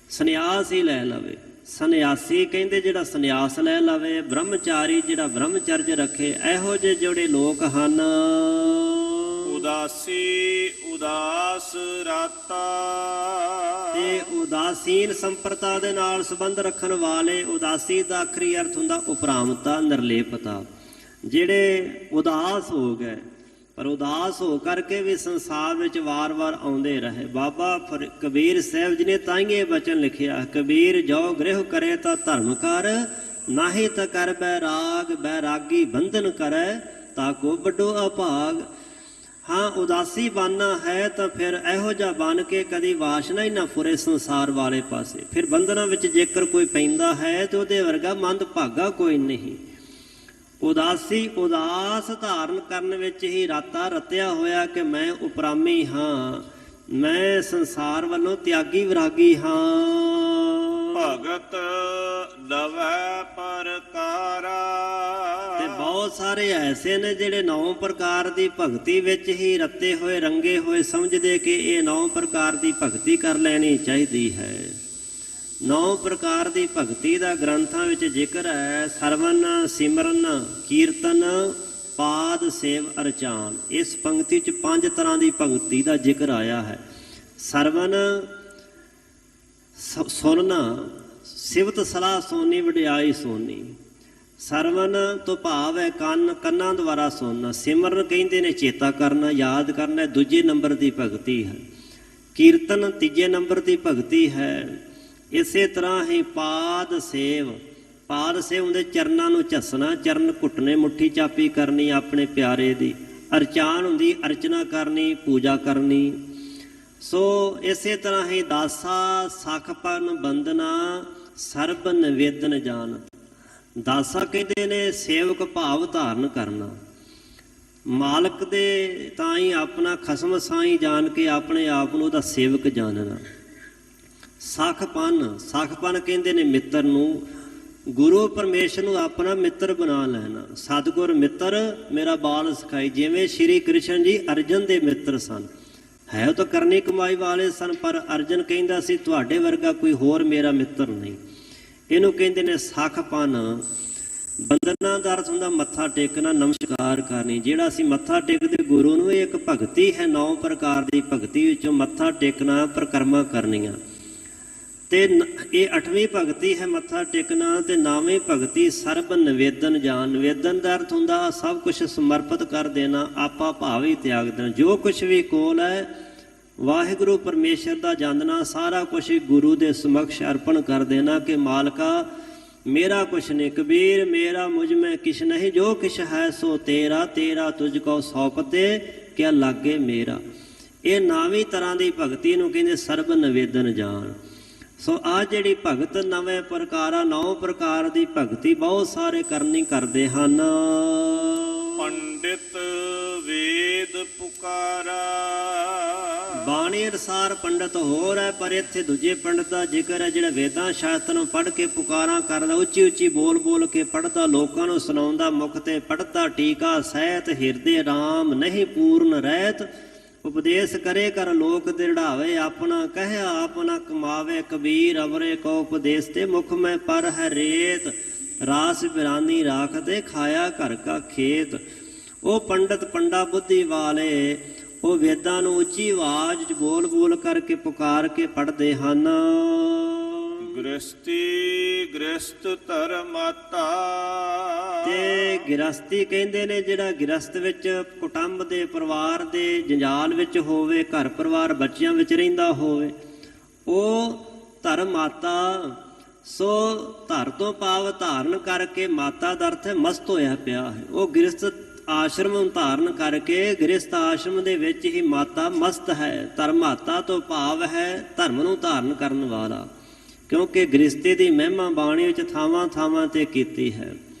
ਸੰਨਿਆਸ ਹੀ ਲੈ ਲਵੇ। ਸੰਨਿਆਸੀ ਕਹਿੰਦੇ ਜਿਹੜਾ ਸੰਨਿਆਸ ਲੈ ਲਵੇ। ਬ੍ਰਹਮਚਾਰੀ ਜਿਹੜਾ ਬ੍ਰਹਮਚਰਜ ਰੱਖੇ। ਇਹੋ ਜਿਹੇ ਜਿਹੜੇ ਲੋਕ ਹਨ। ਉਦਾਸੀ ਉਦਾਸ ਰਾਤਾ, ਤੇ ਉਦਾਸੀਨ ਸੰਪਰਤਾ ਦੇ ਨਾਲ ਸੰਬੰਧ ਰੱਖਣ ਵਾਲੇ। ਉਦਾਸੀ ਦਾ ਆਖਰੀ ਅਰਥ ਹੁੰਦਾ ਉਪਰਾਮਤਾ, ਨਿਰਲੇਪਤਾ। ਜਿਹੜੇ ਉਦਾਸ ਹੋ ਗਏ, ਪਰ ਉਦਾਸ ਹੋ ਕਰਕੇ ਵੀ ਸੰਸਾਰ ਵਿੱਚ ਵਾਰ-ਵਾਰ ਆਉਂਦੇ ਰਹੇ। ਬਾਬਾ ਕਬੀਰ ਸਾਹਿਬ ਜੀ ਨੇ ਤਾਂ ਹੀ ਇਹ ਬਚਨ ਲਿਖਿਆ, ਕਬੀਰ ਜੋ ਗ੍ਰਹਿ ਕਰੇ ਤਾਂ ਧਰਮ ਕਰ, ਨਾਹੀ ਤਾਂ ਕਰ ਬੈਰਾਗ, ਬੈਰਾਗੀ ਬੰਧਨ ਕਰੈ ਤਾ ਕੋ ਵੱਡੋ ਅਭਾਗ। ਹਾਂ, ਉਦਾਸੀ ਬਣਨਾ ਹੈ ਤਾਂ ਫਿਰ ਇਹੋ ਜਿਹਾ ਬਣ ਕੇ ਕਦੀ ਵਾਸ਼ਨਾ ਹੀ ਨਾ ਫੁਰੇ ਸੰਸਾਰ ਵਾਲੇ ਪਾਸੇ। ਫਿਰ ਬੰਧਨਾਂ ਵਿੱਚ ਜੇਕਰ ਕੋਈ ਪੈਂਦਾ ਹੈ ਤੇ ਉਹਦੇ ਵਰਗਾ ਮੰਦ ਭਾਗਾ ਕੋਈ ਨਹੀਂ। ਉਦਾਸੀ ਉਦਾਸ ਧਾਰਨ ਕਰਨ ਵਿੱਚ ਹੀ ਰਾਤਾ ਰਤਿਆ ਹੋਇਆ ਕਿ ਮੈਂ ਉਪਰਾਮੀ ਹਾਂ, ਮੈਂ ਸੰਸਾਰ ਵੱਲੋਂ ਤਿਆਗੀ ਵਿਰਾਗੀ ਹਾਂ। ਭਗਤ ਦਵੈ ਪ੍ਰਕਾਰਾ, ਤੇ ਬਹੁਤ ਸਾਰੇ ਐਸੇ ਨੇ ਜਿਹੜੇ 9 ਪ੍ਰਕਾਰ ਦੀ ਭਗਤੀ ਵਿੱਚ ਹੀ ਰੱਤੇ ਹੋਏ ਰੰਗੇ ਹੋਏ, ਸਮਝਦੇ ਕਿ ਇਹ 9 ਪ੍ਰਕਾਰ ਦੀ ਭਗਤੀ ਕਰ ਲੈਣੀ ਚਾਹੀਦੀ ਹੈ। 9 ਪ੍ਰਕਾਰ ਦੀ ਭਗਤੀ ਦਾ ਗ੍ਰੰਥਾਂ ਵਿੱਚ ਜ਼ਿਕਰ ਹੈ। ਸਰਵਨ, ਸਿਮਰਨ, ਕੀਰਤਨ, ਪਾਦ ਸੇਵ, ਅਰਚਾਨ। ਇਸ ਪੰਕਤੀ 'ਚ 5 ਤਰ੍ਹਾਂ ਦੀ ਭਗਤੀ ਦਾ ਜ਼ਿਕਰ ਆਇਆ ਹੈ। ਸਰਵਨ ਸੁਣਨਾ, ਸਿਵਤ ਸਲਾਹ ਸੋਨੀ, ਵਡਿਆਈ ਸੋਨੀ। ਸਰਵਨ ਤੋਂ ਭਾਵ ਹੈ ਕੰਨ, ਕੰਨਾਂ ਦੁਆਰਾ ਸੁਣਨਾ। ਸਿਮਰਨ ਕਹਿੰਦੇ ਨੇ ਚੇਤਾ ਕਰਨਾ, ਯਾਦ ਕਰਨਾ, ਦੂਜੇ ਨੰਬਰ ਦੀ ਭਗਤੀ ਹੈ। ਕੀਰਤਨ ਤੀਜੇ ਨੰਬਰ ਦੀ ਭਗਤੀ ਹੈ। ਇਸੇ ਤਰ੍ਹਾਂ ਹੀ ਪਾਦ ਸੇਵ, ਪਾਦ ਸੇਵ ਹੁੰਦੇ ਚਰਨਾਂ ਨੂੰ ਝੱਸਣਾ, ਚਰਨ ਘੁੱਟਣੇ, ਮੁੱਠੀ ਚਾਪੀ ਕਰਨੀ ਆਪਣੇ ਪਿਆਰੇ ਦੀ। ਅਰਚਾਨ ਹੁੰਦੀ ਅਰਚਨਾ ਕਰਨੀ, ਪੂਜਾ ਕਰਨੀ। ਸੋ ਇਸੇ ਤਰ੍ਹਾਂ ਹੀ ਦਾਸਾ, ਸਖਪਨ, ਬੰਦਨਾ, ਸਰਬ ਨਿਵੇਦਨ ਜਾਣ। ਦਾਸਾ ਕਹਿੰਦੇ ਨੇ ਸੇਵਕ ਭਾਵ ਧਾਰਨ ਕਰਨਾ। ਮਾਲਕ ਦੇ ਤਾਂ ਹੀ ਆਪਣਾ ਖਸਮ ਸਾਈਂ ਜਾਣ ਕੇ ਆਪਣੇ ਆਪ ਨੂੰ ਉਹਦਾ ਸੇਵਕ ਜਾਣਨਾ। ਸਖਪਨ, ਸਖਪਨ ਕਹਿੰਦੇ ਨੇ ਮਿੱਤਰ ਨੂੰ। ਗੁਰੂ ਪਰਮੇਸ਼ਰ ਨੂੰ ਆਪਣਾ ਮਿੱਤਰ ਬਣਾ ਲੈਣਾ। ਸਤਿਗੁਰ ਮਿੱਤਰ ਮੇਰਾ ਬਾਲ ਸਿਖਾਈ। ਜਿਵੇਂ ਸ਼੍ਰੀ ਕ੍ਰਿਸ਼ਨ ਜੀ ਅਰਜਨ ਦੇ ਮਿੱਤਰ ਸਨ, ਹੈ ਉਹ ਤਾਂ ਕਰਨੀ ਕਮਾਈ ਵਾਲੇ ਸਨ, ਪਰ ਅਰਜਨ ਕਹਿੰਦਾ ਸੀ ਤੁਹਾਡੇ ਵਰਗਾ ਕੋਈ ਹੋਰ ਮੇਰਾ ਮਿੱਤਰ ਨਹੀਂ। ਇਹਨੂੰ ਕਹਿੰਦੇ ਨੇ ਸਖਪਨ। ਬੰਦਨਾ ਦਾ ਅਰਥ ਹੁੰਦਾ ਮੱਥਾ ਟੇਕਣਾ, ਨਮਸਕਾਰ ਕਰਨੀ। ਜਿਹੜਾ ਅਸੀਂ ਮੱਥਾ ਟੇਕਦੇ ਗੁਰੂ ਨੂੰ, ਇਹ ਇੱਕ ਭਗਤੀ ਹੈ। 9 ਪ੍ਰਕਾਰ ਦੀ ਭਗਤੀ ਵਿੱਚੋਂ ਮੱਥਾ ਟੇਕਣਾ, ਪਰਿਕਰਮਾ ਕਰਨੀਆਂ। ਤੇ ਇਹ 8ਵੀਂ ਭਗਤੀ ਹੈ ਮੱਥਾ ਟੇਕਣਾ। ਤੇ 9ਵੀਂ ਭਗਤੀ ਸਰਬ ਨਿਵੇਦਨ ਜਾਨ। ਨਿਵੇਦਨ ਦਾ ਅਰਥ ਹੁੰਦਾ ਸਭ ਕੁਝ ਸਮਰਪਿਤ ਕਰ ਦੇਣਾ, ਆਪਾ ਭਾਵ ਹੀ ਤਿਆਗ ਦੇਣਾ। ਜੋ ਕੁਝ ਵੀ ਕੋਲ ਹੈ ਵਾਹਿਗੁਰੂ ਪਰਮੇਸ਼ਰ ਦਾ ਜਾਣਨਾ, ਸਾਰਾ ਕੁਝ ਗੁਰੂ ਦੇ ਸਮਕਸ਼ ਅਰਪਣ ਕਰ ਦੇਣਾ ਕਿ ਮਾਲਕਾ ਮੇਰਾ ਕੁਛ ਨਹੀਂ। ਕਬੀਰ ਮੇਰਾ ਮੁਝ ਮੈਂ ਕਿਛ ਨਹੀਂ, ਜੋ ਕਿਛ ਹੈ ਸੋ ਤੇਰਾ, ਤੇਰਾ ਤੁਝ ਕੋ ਸੌਂਪਤੇ ਕਿਆ ਲਾਗੇ ਮੇਰਾ। ਇਹ 9ਵੀਂ ਤਰ੍ਹਾਂ ਦੀ ਭਗਤੀ ਨੂੰ ਕਹਿੰਦੇ ਸਰਬ ਨਿਵੇਦਨ ਜਾਨ। ਸੋ ਆਹ ਜਿਹੜੀ ਭਗਤ 9 ਪ੍ਰਕਾਰਾਂ, 9 ਪ੍ਰਕਾਰ ਦੀ ਭਗਤੀ ਬਹੁਤ ਸਾਰੇ ਕਰਨੀ ਕਰਦੇ ਹਨ। ਪੰਡਿਤ ਅੰਮ੍ਰਿਤ ਵੇਦ ਪੁਕਾਰਾ। ਬਾਣੀ ਅਨੁਸਾਰ ਪੰਡਤ ਹੋਰ ਹੈ, ਪਰ ਇੱਥੇ ਦੂਜੇ ਪੰਡਤ ਦਾ ਜ਼ਿਕਰ ਹੈ ਜਿਹੜਾ ਵੇਦਾਂ ਸ਼ਾਸਤਰ ਨੂੰ ਪੜ੍ਹ ਕੇ ਪੁਕਾਰਾਂ ਕਰਦਾ, ਉੱਚੀ ਉੱਚੀ ਬੋਲ ਬੋਲ ਕੇ ਪੜ੍ਹਦਾ, ਲੋਕਾਂ ਨੂੰ ਸੁਣਾਉਂਦਾ, ਮੁਖ ਤੇ ਪੜ੍ਹਦਾ ਟੀਕਾ ਸਹਿਤ, ਹਿਰਦੇ ਰਾਮ ਨਹੀਂ ਪੂਰਨ ਰਹਿਤ। ਉਪਦੇਸ਼ ਕਰੇ ਕਰ ਲੋਕ ਦ੍ਰਿੜਾਵੇ, ਆਪਣਾ ਕਹਿਆ ਆਪਣਾ ਕਮਾਵੇ, ਕਬੀਰ ਅਵਰੇ ਕੋ ਉਪਦੇਸ਼ ਤੇ ਮੁਖ ਮੈਂ ਪਰ ਹੈ ਰੇਤ। ਰਾਸ ਬਿਰਾਨੀ ਰਾਖਦੇ ਖਾਇਆ ਘਰ ਕਾ ਖੇਤ। ਉਹ ਪੰਡਤ ਪੰਡਾ ਬੁੱਧੀ ਵਾਲੇ ਉਹ ਵੇਦਾਂ ਨੂੰ ਉੱਚੀ ਆਵਾਜ਼ 'ਚ ਬੋਲ ਬੋਲ ਕਰਕੇ ਪੁਕਾਰ ਕੇ ਪੜ੍ਹਦੇ ਹਨ। ਗ੍ਰਸਤੀ ਗ੍ਰਸਤ ਧਰਮਾਤਾ। ਤੇ ਗ੍ਰਸਤੀ ਕਹਿੰਦੇ ਨੇ ਜਿਹੜਾ ਗ੍ਰਸਤ ਵਿੱਚ ਕੁਟੁੰਬ ਦੇ ਪਰਿਵਾਰ ਦੇ ਜੰਜਾਲ ਵਿੱਚ ਹੋਵੇ, ਘਰ ਪਰਿਵਾਰ ਬੱਚਿਆਂ ਵਿੱਚ ਰਹਿੰਦਾ ਹੋਵੇ, ਉਹ ਧਰਮਾਤਾ। ਸੋ ਧਰ ਤੋਂ ਭਾਵ ਧਾਰਨ ਕਰਕੇ, ਮਾਤਾ ਦਾ ਅਰਥ ਹੈ ਮਸਤ ਹੋਇਆ ਪਿਆ ਹੈ। ਉਹ ਗ੍ਰਸਤ ਆਸ਼ਰਮ ਨੂੰ ਧਾਰਨ ਕਰਕੇ ਗ੍ਰਸਤ ਆਸ਼ਰਮ ਦੇ ਵਿੱਚ ਹੀ ਮਾਤਾ ਮਸਤ ਹੈ। ਧਰਮਾਤਾ ਤੋਂ ਭਾਵ ਹੈ ਧਰਮ ਨੂੰ ਧਾਰਨ ਕਰਨ ਵਾਲਾ, ਕਿਉਂਕਿ ਗ੍ਰਸਤੀ ਦੀ ਮਹਿਮਾ ਬਾਣੀ ਵਿੱਚ ਥਾਵਾਂ ਥਾਵਾਂ ਤੇ ਕੀਤੀ ਹੈ।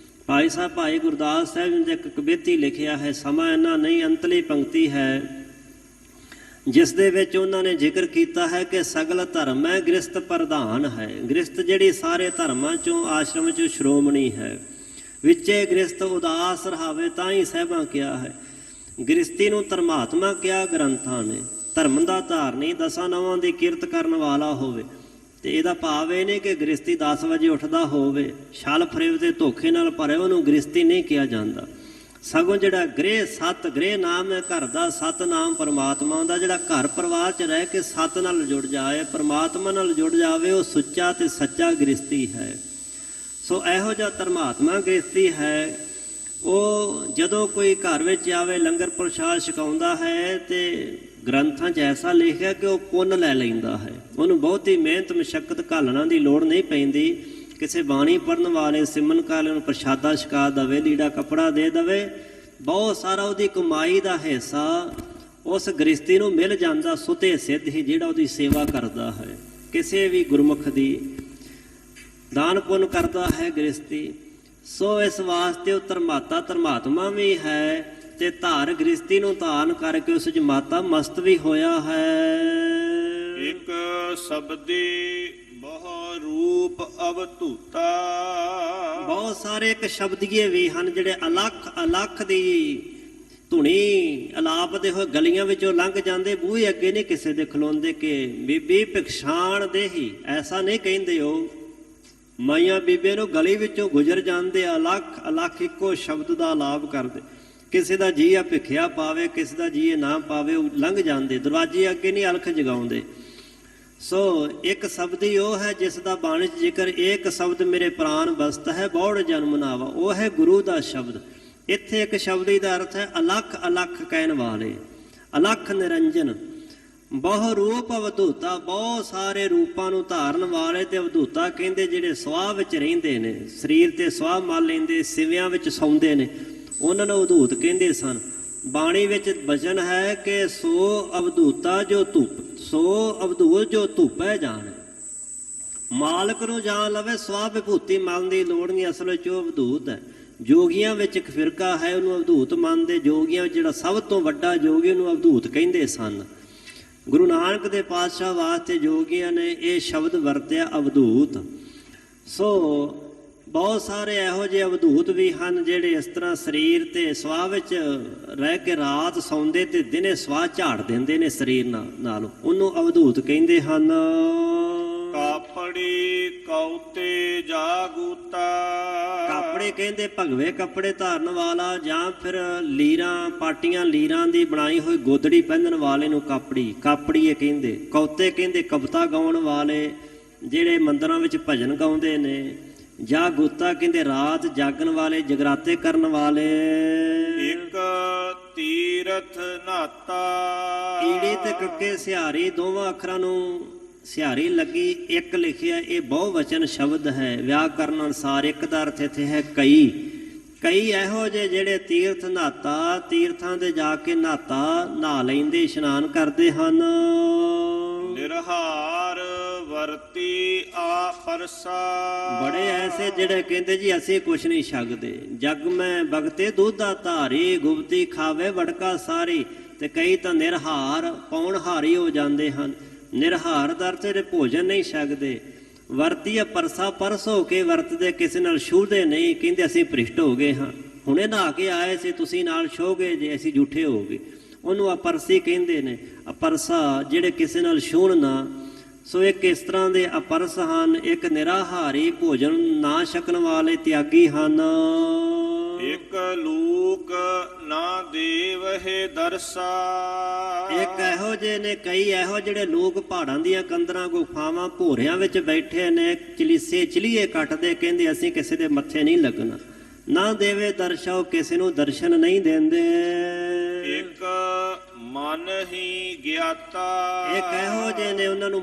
ਭਾਈ ਸਾਹਿਬ ਭਾਈ ਗੁਰਦਾਸ ਸਾਹਿਬ ਜੀ ਨੇ ਇੱਕ ਕਵਿੱਤੀ ਲਿਖਿਆ ਹੈ, ਸਮਾਂ ਇੰਨਾ ਨਹੀਂ, ਅੰਤਲੀ ਪੰਕਤੀ ਹੈ ਜਿਸ ਦੇ ਵਿੱਚ ਉਹਨਾਂ ਨੇ ਜ਼ਿਕਰ ਕੀਤਾ ਹੈ ਕਿ ਸਗਲ ਧਰਮ ਹੈ ਗ੍ਰਸਤ ਪ੍ਰਧਾਨ ਹੈ। ਗ੍ਰਸਤ ਜਿਹੜੀ ਸਾਰੇ ਧਰਮਾਂ ਚੋਂ ਆਸ਼ਰਮ ਚੋਂ ਸ਼੍ਰੋਮਣੀ ਹੈ। ਵਿੱਚੇ ਗ੍ਰਸਤ ਉਦਾਸ ਰਹਾਵੇ ਤਾਂ ਹੀ ਸਾਹਿਬਾਂ ਕਿਹਾ ਹੈ। ਗ੍ਰਸਤੀ ਨੂੰ ਧਰਮਾਤਮਾ ਕਿਹਾ ਗ੍ਰੰਥਾਂ ਨੇ। ਧਰਮ ਦਾ ਧਾਰਨੀ, ਦਸਾਂ ਨਵਾਂ ਦੀ ਕਿਰਤ ਕਰਨ ਵਾਲਾ ਹੋਵੇ। ਤੇ ਇਹਦਾ ਭਾਵ ਇਹ ਨਹੀਂ ਕਿ ਗ੍ਰਸਤੀ 10 ਵਜੇ ਉੱਠਦਾ ਹੋਵੇ, ਛਲ ਫਰੇਬ ਤੇ ਧੋਖੇ ਨਾਲ ਭਰੇ ਉਹਨੂੰ ਗ੍ਰਸਤੀ ਨਹੀਂ ਕਿਹਾ ਜਾਂਦਾ। ਸਗੋਂ ਜਿਹੜਾ ਗ੍ਰਹਿ ਸਤ ਗ੍ਰਹਿ ਨਾਮ ਹੈ ਘਰ ਦਾ, ਸਤ ਨਾਮ ਪਰਮਾਤਮਾ ਦਾ, ਜਿਹੜਾ ਘਰ ਪਰਿਵਾਰ 'ਚ ਰਹਿ ਕੇ ਸਤ ਨਾਲ ਜੁੜ ਜਾਏ, ਪਰਮਾਤਮਾ ਨਾਲ ਜੁੜ ਜਾਵੇ, ਉਹ ਸੁੱਚਾ ਤੇ ਸੱਚਾ ਗ੍ਰਸਤੀ ਹੈ। ਸੋ ਇਹੋ ਜਿਹਾ ਧਰਮਾਤਮਾ ਗ੍ਰਸਤੀ ਹੈ। ਉਹ ਜਦੋਂ ਕੋਈ ਘਰ ਵਿੱਚ ਆਵੇ, ਲੰਗਰ ਪ੍ਰਸ਼ਾਦ ਛਕਾਉਂਦਾ ਹੈ ਤੇ ਗ੍ਰੰਥਾਂ 'ਚ ਐਸਾ ਲਿਖਿਆ ਕਿ ਉਹ ਪੁੰਨ ਲੈ ਲੈਂਦਾ ਹੈ। ਉਹਨੂੰ ਬਹੁਤੀ ਮਿਹਨਤ ਮਸ਼ੱਕਤ ਘਾਲਣਾ ਦੀ ਲੋੜ ਨਹੀਂ ਪੈਂਦੀ। ਕਿਸੇ ਬਾਣੀ ਪੜ੍ਹਨ ਵਾਲੇ ਸਿਮਰਨ ਕਾਲੇ ਨੂੰ ਪ੍ਰਸ਼ਾਦਾ ਛਕਾ ਦੇਵੇ, ਲੀੜਾ ਕੱਪੜਾ ਦੇ ਦੇਵੇ, ਬਹੁਤ ਸਾਰਾ ਉਹਦੀ ਕਮਾਈ ਦਾ ਹਿੱਸਾ ਉਸ ਗ੍ਰਸਤੀ ਨੂੰ ਮਿਲ ਜਾਂਦਾ, ਸੁਤੇ ਸਿੱਧ ਹੀ ਜਿਹੜਾ ਉਹਦੀ ਸੇਵਾ ਕਰਦਾ ਹੈ। ਕਿਸੇ ਵੀ ਗੁਰਮੁਖ ਦੀ ਦਾਨ ਪੁੰਨ ਕਰਦਾ ਹੈ ਗ੍ਰਸਤੀ। ਸੋ ਇਸ ਵਾਸਤੇ ਉਹ ਧਰਮਾਤਾ ਧਰਮਾਤਮਾ ਵੀ ਹੈ ਤੇ ਧਾਰ ਗ੍ਰਸਤੀ ਨੂੰ ਧਾਰਨ ਕਰਕੇ ਉਸ 'ਚ ਮਾਤਾ ਮਸਤ ਵੀ ਹੋਇਆ ਹੈ। ਇੱਕ ਸ਼ਬਦੀ ਬਹੁ ਰੂਪ ਅਵਧੂਤਾ। ਬਹੁਤ ਸਾਰੇ ਇੱਕ ਸ਼ਬਦੀਏ ਵੀ ਹਨ ਜਿਹੜੇ ਅਲੱਖ ਅਲੱਖ ਦੀ ਧੁਨੀ ਅਲਾਪਦੇ ਹੋਏ ਗਲੀਆਂ ਵਿੱਚੋਂ ਲੰਘ ਜਾਂਦੇ, ਬੂਹੇ ਅੱਗੇ ਨਹੀਂ ਕਿਸੇ ਦੇ ਖਲੋਂਦੇ ਕਿ ਬੀਬੀ ਪਛਾਣ ਦੇਹੀ, ਐਸਾ ਨਹੀਂ ਕਹਿੰਦੇ। ਉਹ ਮਾਈਆਂ ਬੀਬੇ ਨੂੰ ਗਲੀ ਵਿੱਚੋਂ ਗੁਜ਼ਰ ਜਾਂਦੇ, ਅਲੱਖ ਅਲੱਖ ਇੱਕੋ ਸ਼ਬਦ ਦਾ ਆਲਾਪ ਕਰਦੇ। ਕਿਸੇ ਦਾ ਜੀ ਆ ਭਿੱਖਿਆ ਪਾਵੇ, ਕਿਸੇ ਦਾ ਜੀ ਨਾ ਪਾਵੇ, ਉਹ ਲੰਘ ਜਾਂਦੇ, ਦਰਵਾਜ਼ੇ ਅੱਗੇ ਨਹੀਂ ਅਲਖ ਜਗਾਉਂਦੇ। ਸੋ ਇੱਕ ਸ਼ਬਦ ਹੀ ਉਹ ਹੈ ਜਿਸ ਦਾ ਬਾਣੀ 'ਚ ਜ਼ਿਕਰ, ਏਕ ਸ਼ਬਦ ਮੇਰੇ ਪ੍ਰਾਨ ਬਸਤ ਹੈ ਬੌੜ ਜਨਮ ਨਾਵਾ, ਉਹ ਹੈ ਗੁਰੂ ਦਾ ਸ਼ਬਦ। ਇੱਥੇ ਇੱਕ ਸ਼ਬਦ ਦਾ ਅਰਥ ਹੈ ਅਲੱਖ ਅਲੱਖ ਕਹਿਣ ਵਾਲੇ, ਅਲੱਖ ਨਿਰੰਜਨ। ਬਹੁ ਰੂਪ ਅਵਧੂਤਾ, ਬਹੁਤ ਸਾਰੇ ਰੂਪਾਂ ਨੂੰ ਧਾਰਨ ਵਾਲੇ। ਤੇ ਅਵਧੂਤਾ ਕਹਿੰਦੇ ਜਿਹੜੇ ਸੁਆਹ ਵਿੱਚ ਰਹਿੰਦੇ ਨੇ, ਸਰੀਰ ਤੇ ਸੁਆਹ ਮਲ ਲੈਂਦੇ, ਸਿਵਿਆਂ ਵਿੱਚ ਸੌਂਦੇ ਨੇ, ਉਹਨਾਂ ਨੂੰ ਅਵਧੂਤ ਕਹਿੰਦੇ ਸਨ। ਬਾਣੀ ਵਿੱਚ ਬਚਨ ਹੈ ਕਿ ਸੋ ਅਵਧੂਤਾ ਜੋ ਧੁੱਪ, ਸੋ ਅਵਧੂਤ ਜੋ ਧੁੱਪੈ ਜਾਣ। ਮਾਲਕ ਨੂੰ ਜਾਣ ਲਵੇ, ਸਵਾ ਵਿਭੂਤੀ ਮੰਨਣ ਦੀ ਲੋੜ ਨਹੀਂ, ਅਸਲ ਵਿੱਚ ਉਹ ਅਵਧੂਤ ਹੈ। ਜੋਗੀਆਂ ਵਿੱਚ ਇੱਕ ਫਿਰਕਾ ਹੈ ਉਹਨੂੰ ਅਵਧੂਤ ਮੰਨਦੇ। ਜੋਗੀਆਂ ਵਿੱਚ ਜਿਹੜਾ ਸਭ ਤੋਂ ਵੱਡਾ ਜੋਗੀ ਉਹਨੂੰ ਅਵਧੂਤ ਕਹਿੰਦੇ ਸਨ। ਗੁਰੂ ਨਾਨਕ ਦੇ ਪਾਤਸ਼ਾਹ ਵਾਸਤੇ ਜੋਗੀਆਂ ਨੇ ਇਹ ਸ਼ਬਦ ਵਰਤਿਆ ਅਵਧੂਤ। ਸੋ ਬਹੁਤ ਸਾਰੇ ਇਹੋ ਜਿਹੇ ਅਵਧੂਤ ਵੀ ਹਨ ਜਿਹੜੇ ਇਸ ਤਰ੍ਹਾਂ ਸਰੀਰ ਤੇ ਸਵਾਹ ਵਿੱਚ ਰਹਿ ਕੇ ਰਾਤ ਸੌਂਦੇ ਤੇ ਦਿਨੇ ਸਵਾਹ ਝਾੜ ਦਿੰਦੇ ਨੇ ਸਰੀਰ ਨਾਲ, ਉਹਨੂੰ ਅਵਧੂਤ ਕਹਿੰਦੇ ਹਨ। ਕਾਪੜੀ ਕੌਤੇ ਜਾਗੂਤਾ। ਕਾਪੜੇ ਕਹਿੰਦੇ ਭਗਵੇ ਕੱਪੜੇ ਧਾਰਨ ਵਾਲਾ, ਜਾਂ ਫਿਰ ਲੀਰਾਂ ਪਾਟੀਆਂ ਲੀਰਾਂ ਦੀ ਬਣਾਈ ਹੋਈ ਗੋਦੜੀ ਪਹਿਨਣ ਵਾਲੇ ਨੂੰ ਕਾਪੜੀਏ ਕਹਿੰਦੇ। ਕੌਤੇ ਕਹਿੰਦੇ ਕਵਿਤਾ ਗਾਉਣ ਵਾਲੇ ਜਿਹੜੇ ਮੰਦਰਾਂ ਵਿੱਚ ਭਜਨ ਗਾਉਂਦੇ ਨੇ। ਜਾਗੂਤਾ ਕਹਿੰਦੇ ਰਾਤ ਜਾਗਣ ਵਾਲੇ, ਜਗਰਾਤੇ ਕਰਨ ਵਾਲੇ। ਇੱਕ ਤੀਰਥ ਨਾਤਾ। ਈੜੀ ਤੇ ਕੱਕੇ ਸਿਹਾਰੀ, ਦੋਵਾਂ ਅੱਖਰਾਂ ਨੂੰ ਸਿਹਾਰੀ ਲੱਗੀ, ਇੱਕ ਲਿਖਿਆ। ਇਹ ਬਹੁਵਚਨ ਸ਼ਬਦ ਹੈ। ਵਿਆਕਰਨ ਅਨੁਸਾਰ ਇੱਕ ਦਾ ਅਰਥ ਇੱਥੇ ਹੈ ਕਈ। ਕਈ ਇਹੋ ਜਿਹੇ ਜਿਹੜੇ ਤੀਰਥ ਨਹਾਤਾ, ਤੀਰਥਾਂ ਦੇ ਜਾ ਕੇ ਨਹਾ ਲੈਂਦੇ, ਇਸ਼ਨਾਨ ਕਰਦੇ ਹਨ। ਨਿਰਹਾਰ ਵਰਤੀ ਆ ਪਰਸਾ। ਬੜੇ ਐਸੇ ਜਿਹੜੇ ਕਹਿੰਦੇ ਜੀ ਅਸੀਂ ਕੁਛ ਨਹੀਂ ਛਕਦੇ, ਜਗ ਮੈਂ ਬਗਤੇ ਦੁੱਧਾ ਧਾਰੀ, ਗੁਪਤੀ ਖਾਵੇ ਵੜਕਾ ਸਾਰੀ। ਤੇ ਕਈ ਤਾਂ ਨਿਰਹਾਰ ਪੌਣਹਾਰੀ ਹੋ ਜਾਂਦੇ ਹਨ। ਨਿਰਹਾਰ ਦਰ ਤੇ ਭੋਜਨ ਨਹੀਂ ਛਕਦੇ। ਵਰਤੀ ਆ ਪਰਸਾ, ਪਰਸ ਹੋ ਕੇ ਵਰਤਦੇ, ਕਿਸੇ ਨਾਲ ਛੂਹਦੇ ਨਹੀਂ, ਕਹਿੰਦੇ ਅਸੀਂ ਭ੍ਰਿਸ਼ਟ ਹੋ ਗਏ ਹਾਂ, ਹੁਣੇ ਨਹਾ ਕੇ ਆਏ ਸੀ, ਤੁਸੀਂ ਨਾਲ ਛੋਗੇ ਜੇ, ਅਸੀਂ ਝੂਠੇ ਹੋ ਗਏ। ਉਹਨੂੰ ਅਪਰਸੀ ਕਹਿੰਦੇ ਨੇ। ਅਪਰਸਾ ਜਿਹੜੇ ਕਿਸੇ ਨਾਲ ਛੂਹਣ ਨਾ। ਸੋ ਇੱਕ ਇਸ ਤਰ੍ਹਾਂ ਦੇ ਅਪਰਸ ਹਨ। ਇੱਕ ਨਿਰਾਹਾਰੀ, ਭੋਜਨ ਨਾ ਛਕਣ ਵਾਲੇ ਤਿਆਗੀ ਹਨ। ਇੱਕ ਲੂਕ ਨਾ ਦੇਵਹਿ ਦਰਸਾ। ਇੱਕ ਇਹੋ ਜਿਹੇ ਨੇ, ਕਈ ਇਹੋ ਜਿਹੜੇ ਲੋਕ ਪਹਾੜਾਂ ਦੀਆਂ ਕੰਦਰਾਂ, ਗੁਫਾਵਾਂ, ਭੋਰਿਆਂ ਵਿੱਚ ਬੈਠੇ ਨੇ, ਚਲੀਏ ਕੱਟਦੇ, ਕਹਿੰਦੇ ਅਸੀਂ ਕਿਸੇ ਦੇ ਮੱਥੇ ਨਹੀਂ ਲੱਗਣਾ। ਨਾ ਦੇਵੇ ਦਰਸ਼ਾ, ਉਹ ਕਿਸੇ ਨੂੰ ਦਰਸ਼ਨ ਨਹੀਂ ਦਿੰਦੇ। ਇੱਕ ਮਨ ਹੀ ਗਿਆਤਾ। ਇੱਕ ਇਹੋ ਜਿਹੇ ਨੇ, ਉਹਨਾਂ ਨੂੰ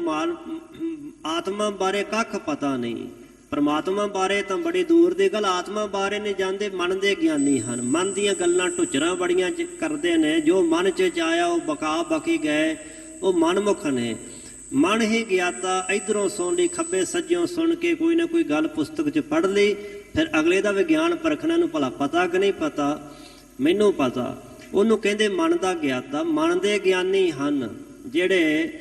ਆਤਮਾ ਬਾਰੇ ਕੱਖ ਪਤਾ ਨਹੀਂ। ਪਰਮਾਤਮਾ ਬਾਰੇ ਤਾਂ ਬੜੀ ਦੂਰ ਦੀ ਗੱਲ, ਆਤਮਾ ਬਾਰੇ ਨਹੀਂ ਜਾਣਦੇ। ਮਨ ਦੇ ਗਿਆਨੀ ਹਨ। ਮਨ ਦੀਆਂ ਗੱਲਾਂ ਢੁੱਚਰਾਂ ਬੜੀਆਂ ਕਰਦੇ ਨੇ। ਜੋ ਮਨ 'ਚ ਆਇਆ ਉਹ ਬਕਾ ਬਕੀ ਗਏ, ਉਹ ਮਨਮੁਖ ਨੇ। ਮਨ ਹੀ ਗਿਆਤਾ। ਇਧਰੋਂ ਸੁਣ ਲਈ, ਖੱਬੇ ਸੱਜਿਓਂ ਸੁਣ ਕੇ ਕੋਈ ਨਾ ਕੋਈ ਗੱਲ ਪੁਸਤਕ 'ਚ ਪੜ੍ਹ ਲਈ, ਫਿਰ ਅਗਲੇ ਦਾ ਵਿਗਿਆਨ ਪਰਖਣਾ ਨੂੰ ਭਲਾ ਪਤਾ ਕਿ ਨਹੀਂ ਪਤਾ, ਮੈਨੂੰ ਪਤਾ। ਉਹਨੂੰ ਕਹਿੰਦੇ ਮਨ ਦਾ ਗਿਆਤਾ। ਮਨ ਦੇ ਗਿਆਨੀ ਹਨ ਜਿਹੜੇ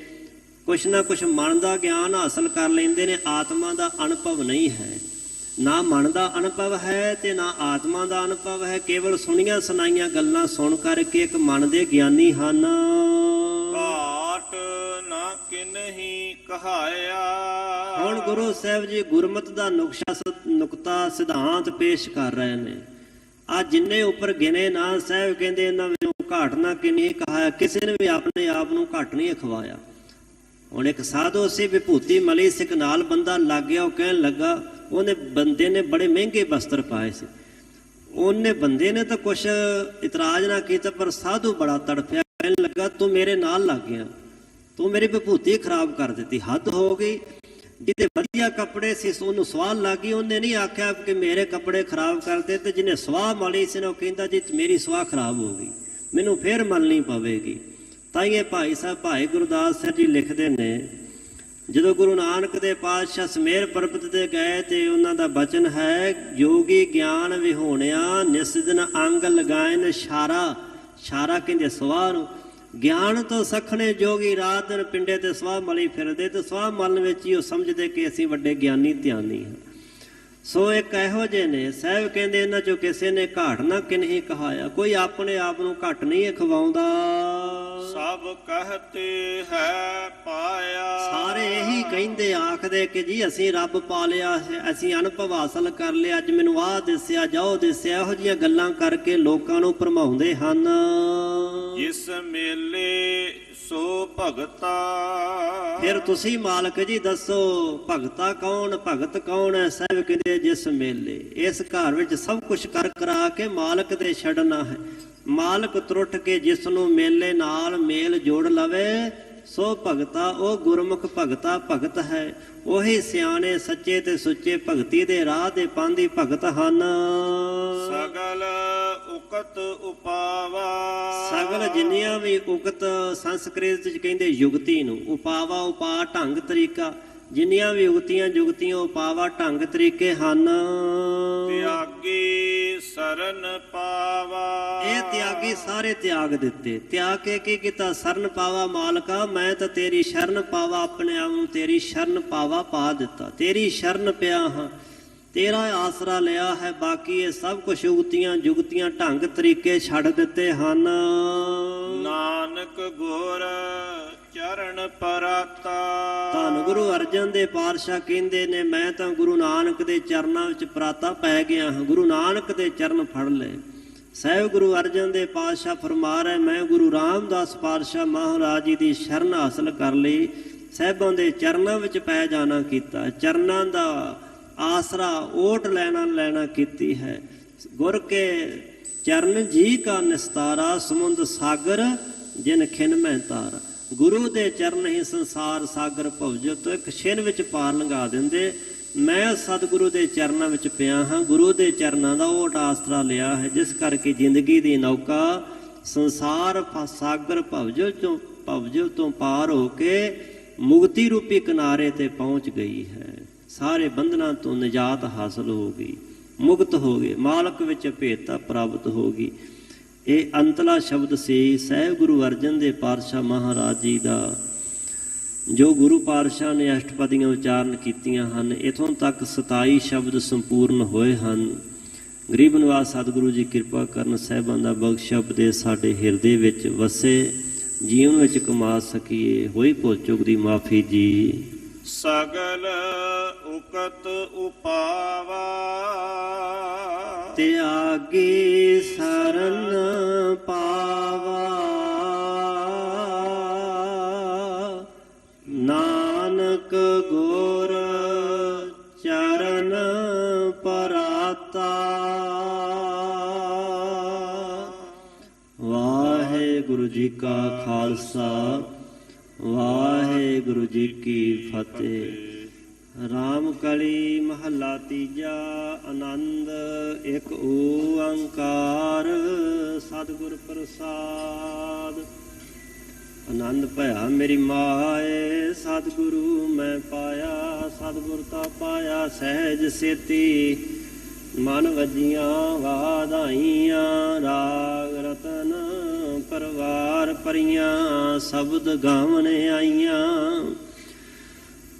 ਕੁਛ ਨਾ ਕੁਛ ਮਨ ਦਾ ਗਿਆਨ ਹਾਸਲ ਕਰ ਲੈਂਦੇ ਨੇ। ਆਤਮਾ ਦਾ ਅਨੁਭਵ ਨਹੀਂ ਹੈ, ਨਾ ਮਨ ਦਾ ਅਨੁਭਵ ਹੈ ਤੇ ਨਾ ਆਤਮਾ ਦਾ ਅਨੁਭਵ ਹੈ। ਕੇਵਲ ਸੁਣੀਆਂ ਸੁਣਾਈਆਂ ਗੱਲਾਂ ਸੁਣ ਕਰਕੇ ਇੱਕ ਮਨ ਦੇ ਗਿਆਨੀ ਹਨ। ਘਾਟ ਨਾ ਕਿਨਹੀ ਕਹਾਇਆ। ਹੁਣ ਗੁਰੂ ਸਾਹਿਬ ਜੀ ਗੁਰਮਤਿ ਦਾ ਨੁਕਤਾ ਸਿਧਾਂਤ ਪੇਸ਼ ਕਰ ਰਹੇ ਨੇ। ਆ ਜਿੰਨੇ ਉੱਪਰ ਗਿਣੇ ਨਾ, ਸਾਹਿਬ ਕਹਿੰਦੇ ਇਹਨਾਂ ਵਿੱਚੋਂ ਘਾਟ ਨਾ ਕਿਨਹੀ ਕਹਾਇਆ। ਕਿਸੇ ਨੇ ਵੀ ਆਪਣੇ ਆਪ ਨੂੰ ਘੱਟ ਨਹੀਂ ਅਖਵਾਇਆ। ਹੁਣ ਇੱਕ ਸਾਧੂ ਸੀ, ਵਿਭੂਤੀ ਮਲੀ ਸਿੱਖ, ਨਾਲ ਬੰਦਾ ਲੱਗ ਗਿਆ। ਉਹ ਕਹਿਣ ਲੱਗਾ, ਉਹਨੇ ਬੰਦੇ ਨੇ ਬੜੇ ਮਹਿੰਗੇ ਵਸਤਰ ਪਾਏ ਸੀ। ਉਹਨੇ ਬੰਦੇ ਨੇ ਤਾਂ ਕੁਛ ਇਤਰਾਜ਼ ਨਾ ਕੀਤਾ, ਪਰ ਸਾਧੂ ਬੜਾ ਤੜਫਿਆ। ਕਹਿਣ ਲੱਗਾ, ਤੂੰ ਮੇਰੇ ਨਾਲ ਲੱਗ ਗਿਆ, ਤੂੰ ਮੇਰੀ ਵਿਭੂਤੀ ਖਰਾਬ ਕਰ ਦਿੱਤੀ, ਹੱਦ ਹੋ ਗਈ। ਜਿਹਦੇ ਵਧੀਆ ਕੱਪੜੇ ਸੀ ਉਹਨੂੰ ਸਵਾਹ ਲੱਗ ਗਈ। ਉਹਨੇ ਨਹੀਂ ਆਖਿਆ ਕਿ ਮੇਰੇ ਕੱਪੜੇ ਖਰਾਬ ਕਰਦੇ, ਤੇ ਜਿਹਨੇ ਸਵਾਹ ਮਾਲੀ ਸੀ ਨਾ, ਉਹ ਕਹਿੰਦਾ ਜੀ ਮੇਰੀ ਸਵਾਹ ਖਰਾਬ ਹੋ ਗਈ, ਮੈਨੂੰ ਫੇਰ ਮਲਣੀ ਪਵੇਗੀ। ਤਾਂ ਇਹ ਭਾਈ ਸਾਹਿਬ, ਭਾਈ ਗੁਰਦਾਸ ਸਾਹਿਬ ਜੀ ਲਿਖਦੇ ਨੇ, ਜਦੋਂ ਗੁਰੂ ਨਾਨਕ ਦੇ ਪਾਤਸ਼ਾਹ ਸਮੇਰ ਪਰਬਤ ਤੇ ਗਏ ਤੇ ਉਹਨਾਂ ਦਾ ਬਚਨ ਹੈ, ਜੋਗੀ ਗਿਆਨ ਵਿਹੋਣਿਆ ਨਿਸਦਨ ਅੰਗ ਲਗਾਇਨ ਛਾਰਾ। ਛਾਰਾ ਕਹਿੰਦੇ ਸਵਾਹ ਨੂੰ। ਗਿਆਨ ਤੋਂ ਸਖਣੇ ਜੋਗੀ ਰਾਤ ਦਿਨ ਪਿੰਡੇ ਤੇ ਸਵਾਹ ਮਲੀ ਫਿਰਦੇ, ਤੇ ਸਵਾਹ ਮਲਣ ਵਿੱਚ ਹੀ ਉਹ ਸਮਝਦੇ ਕਿ ਅਸੀਂ ਵੱਡੇ ਗਿਆਨੀ ਧਿਆਨੀ ਹਾਂ। ਸੋ ਇੱਕ ਇਹੋ ਜਿਹੇ ਨੇ। ਸਾਹਿਬ ਕਹਿੰਦੇ ਇਹਨਾਂ ਚੋਂ ਕਿਸੇ ਨੇ ਘਾਟ ਨਾ ਕਿਨਹੀ ਕਹਾਇਆ। ਕੋਈ ਆਪਣੇ ਆਪ ਨੂੰ ਘੱਟ ਨਹੀਂ ਅਖਵਾਉਂਦਾ। ਸਭ ਕਹਤੇ ਹੈ ਪਾਇਆ। ਸਾਰੇ ਇਹੀ ਕਹਿੰਦੇ, ਆਖਦੇ ਕਿ ਜੀ ਅਸੀਂ ਰੱਬ ਪਾ ਲਿਆ ਹੈ, ਅਸੀਂ ਅਨੁਭਵ ਹਾਸਲ ਕਰ ਲਿਆ, ਅੱਜ ਮੈਨੂੰ ਆਹ ਦਿਸਿਆ, ਜਾਓ ਦਿਸਿਆ। ਇਹੋ ਜਿਹੀਆਂ ਗੱਲਾਂ ਕਰਕੇ ਲੋਕਾਂ ਨੂੰ ਭਰਮਾਉਂਦੇ ਹਨ। ਜਿਸ ਮੇਲੇ ਸੋ ਭਗਤਾ। ਫਿਰ ਤੁਸੀਂ ਮਾਲਕ ਜੀ ਦੱਸੋ, ਭਗਤਾ ਕੌਣ, ਭਗਤ ਕੌਣ ਹੈ? ਸਾਹਿਬ ਕਹਿੰਦੇ ਜਿਸ ਮੇਲੇ। ਇਸ ਘਰ ਵਿੱਚ ਸਭ ਕੁਝ ਕਰ ਕਰਾ ਕੇ ਮਾਲਕ ਦੇ ਛੱਡਣਾ ਹੈ। ਮਾਲਕ ਤਰੁੱਟ ਕੇ ਜਿਸ ਨੂੰ ਮੇਲੇ ਨਾਲ ਮੇਲ ਜੋੜ ਲਵੇ, ਸੋ ਭਗਤਾ, ਉਹ ਗੁਰਮੁਖ ਭਗਤਾ ਭਗਤ ਹੈ। ਉਹੀ ਸਿਆਣੇ ਸੱਚੇ ਤੇ ਸੁੱਚੇ ਭਗਤੀ ਦੇ ਰਾਹ ਦੇ ਪਾਂਦੀ ਭਗਤ ਹਨ। ਸਗਲ ਉਕਤ ਉਪਾਵਾ। ਸਗਲ ਜਿੰਨੀਆਂ ਵੀ ਉਕਤ, ਸੰਸਕ੍ਰਿਤ ਵਿੱਚ ਕਹਿੰਦੇ ਯੁਗਤੀ ਨੂੰ, ਉਪਾਵਾ ਉਪਾ ਢੰਗ ਤਰੀਕਾ, ਜਿੰਨੀਆਂ ਵੀ ਉਗਤੀਆਂ ਜੁਗਤੀਆਂ ਉਪਾਵਾ ਢੰਗ ਤਰੀਕੇ ਹਨ। ਤਿਆਗੀ ਸਰਨ ਪਾਵਾ। ਇਹ ਤਿਆਗੀ ਸਾਰੇ ਤਿਆਗ ਦਿੱਤੇ। ਤਿਆਗ ਕੇ ਕੀ ਕੀਤਾ? ਸਰਨ ਪਾਵਾ ਮਾਲਕਾ, ਮੈਂ ਤਾਂ ਤੇਰੀ ਸ਼ਰਨ ਪਾਵਾ, ਆਪਣੇ ਆਪ ਨੂੰ ਤੇਰੀ ਸ਼ਰਨ ਪਾਵਾ ਪਾ ਦਿੱਤਾ। ਤੇਰੀ ਸ਼ਰਨ ਪਿਆ ਹਾਂ, ਤੇਰਾ ਆਸਰਾ ਲਿਆ ਹੈ। ਬਾਕੀ ਇਹ ਸਭ ਕੁਛ ਉਗਤੀਆਂ ਜੁਗਤੀਆਂ ਢੰਗ ਤਰੀਕੇ ਛੱਡ ਦਿੱਤੇ ਹਨ। ਨਾਨਕ ਗੁਰ ਚਰਨ ਪਰਾਤਾ। ਧੰਨ ਗੁਰੂ ਅਰਜਨ ਦੇ ਪਾਤਸ਼ਾਹ ਕਹਿੰਦੇ ਨੇ, ਮੈਂ ਤਾਂ ਗੁਰੂ ਨਾਨਕ ਦੇ ਚਰਨਾਂ ਵਿੱਚ ਪਰਾਤਾ ਪੈ ਗਿਆ ਹਾਂ। ਗੁਰੂ ਨਾਨਕ ਦੇ ਚਰਨ ਫੜ ਲਏ। ਸਾਹਿਬ ਗੁਰੂ ਅਰਜਨ ਦੇ ਪਾਤਸ਼ਾਹ ਫਰਮਾ ਰਹੇ, ਮੈਂ ਗੁਰੂ ਰਾਮਦਾਸ ਪਾਤਸ਼ਾਹ ਮਹਾਰਾਜ ਜੀ ਦੀ ਸ਼ਰਨ ਹਾਸਲ ਕਰ ਲਈ। ਸਾਹਿਬਾਂ ਦੇ ਚਰਨਾਂ ਵਿੱਚ ਪੈ ਜਾਣਾ ਕੀਤਾ। ਚਰਨਾਂ ਦਾ ਆਸਰਾ ਓਟ ਲੈਣਾ ਕੀਤੀ ਹੈ। ਗੁਰ ਕੇ ਚਰਨ ਜੀ ਕਾ ਨਿਸਤਾਰਾ, ਸਮੁੰਦ ਸਾਗਰ ਜਿਨ ਖਿਨ ਮੈਂ ਤਾਰਾ। ਗੁਰੂ ਦੇ ਚਰਨ ਹੀ ਸੰਸਾਰ ਸਾਗਰ ਭਵਜੋ ਤੋਂ ਇੱਕ ਛਿਨ ਵਿੱਚ ਪਾਰ ਲੰਘਾ ਦਿੰਦੇ। ਮੈਂ ਸਤਿਗੁਰੂ ਦੇ ਚਰਨਾਂ ਵਿੱਚ ਪਿਆ ਹਾਂ। ਗੁਰੂ ਦੇ ਚਰਨਾਂ ਦਾ ਓਟ ਆਸਰਾ ਲਿਆ ਹੈ, ਜਿਸ ਕਰਕੇ ਜ਼ਿੰਦਗੀ ਦੀ ਨੌਕਾ ਸੰਸਾਰ ਸਾਗਰ ਭਵਜਲ ਤੋਂ ਪਾਰ ਹੋ ਕੇ ਮੁਕਤੀ ਰੂਪੀ ਕਿਨਾਰੇ ਤੇ ਪਹੁੰਚ ਗਈ ਹੈ। ਸਾਰੇ ਬੰਧਨਾਂ ਤੋਂ ਨਿਜਾਤ ਹਾਸਲ ਹੋ ਗਈ, ਮੁਕਤ ਹੋ ਗਏ, ਮਾਲਕ ਵਿੱਚ ਭੇਦਤਾ ਪ੍ਰਾਪਤ ਹੋ ਗਈ। ਇਹ ਅੰਤਲਾ ਸ਼ਬਦ ਸੀ ਸਹਿਬ ਗੁਰੂ ਅਰਜਨ ਦੇਵ ਪਾਤਸ਼ਾਹ ਮਹਾਰਾਜ ਜੀ ਦਾ, ਜੋ ਗੁਰੂ ਪਾਤਸ਼ਾਹ ਨੇ ਅਸ਼ਟਪਦੀਆਂ ਉਚਾਰਨ ਕੀਤੀਆਂ ਹਨ। ਇਥੋਂ ਤੱਕ 27 ਸ਼ਬਦ ਸੰਪੂਰਨ ਹੋਏ ਹਨ। ਗਰੀਬ ਨਿਵਾਸ ਸਤਿਗੁਰੂ ਜੀ ਕਿਰਪਾ ਕਰਨ, ਸਾਹਿਬਾਂ ਦਾ ਬਖਸ਼ਿਆ ਉਪਦੇਸ਼ ਸਾਡੇ ਹਿਰਦੇ ਵਿੱਚ ਵਸੇ, ਜੀਵਨ ਵਿੱਚ ਕਮਾ ਸਕੀਏ। ਹੋਈ ਭੁੱਲ ਚੁੱਕ ਦੀ ਮਾਫੀ ਜੀ। ਸਗਲ ਉਕਤ ਉਪਾਵਾ ਤਿਆਗੀ ਸਰਨ ਪਾਵਾ, ਨਾਨਕ ਗੁਰ ਚਰਨ ਪਰਾਤਾ। ਵਾਹਿਗੁਰੂ ਜੀ ਕਾ ਖਾਲਸਾ, ਵਾਹਿਗੁਰੂ ਜੀ ਕੀ ਫਤਿਹ। ਰਾਮ ਕਲੀ ਮਹੱਲਾ ਤੀਜਾ। ਆਨੰਦ ਇੱਕ ਓੰਕਾਰ ਸਤਿਗੁਰ ਪ੍ਰਸਾਦ। ਆਨੰਦ ਭਇਆ ਮੇਰੀ ਮਾਏ, ਸਤਿਗੁਰੂ ਮੈਂ ਪਾਇਆ। ਸਤਿਗੁਰ ਤਾਂ ਪਾਇਆ ਸਹਿਜ ਸੇਤੀ, ਮਨ ਵਜੀਆਂ ਵਾਧਾਈਆਂ। ਰਾਗ ਰਤਨ ਪਰਵਾਰ ਪਰੀਆਂ, ਸ਼ਬਦ ਗਾਵਣ ਆਈਆਂ।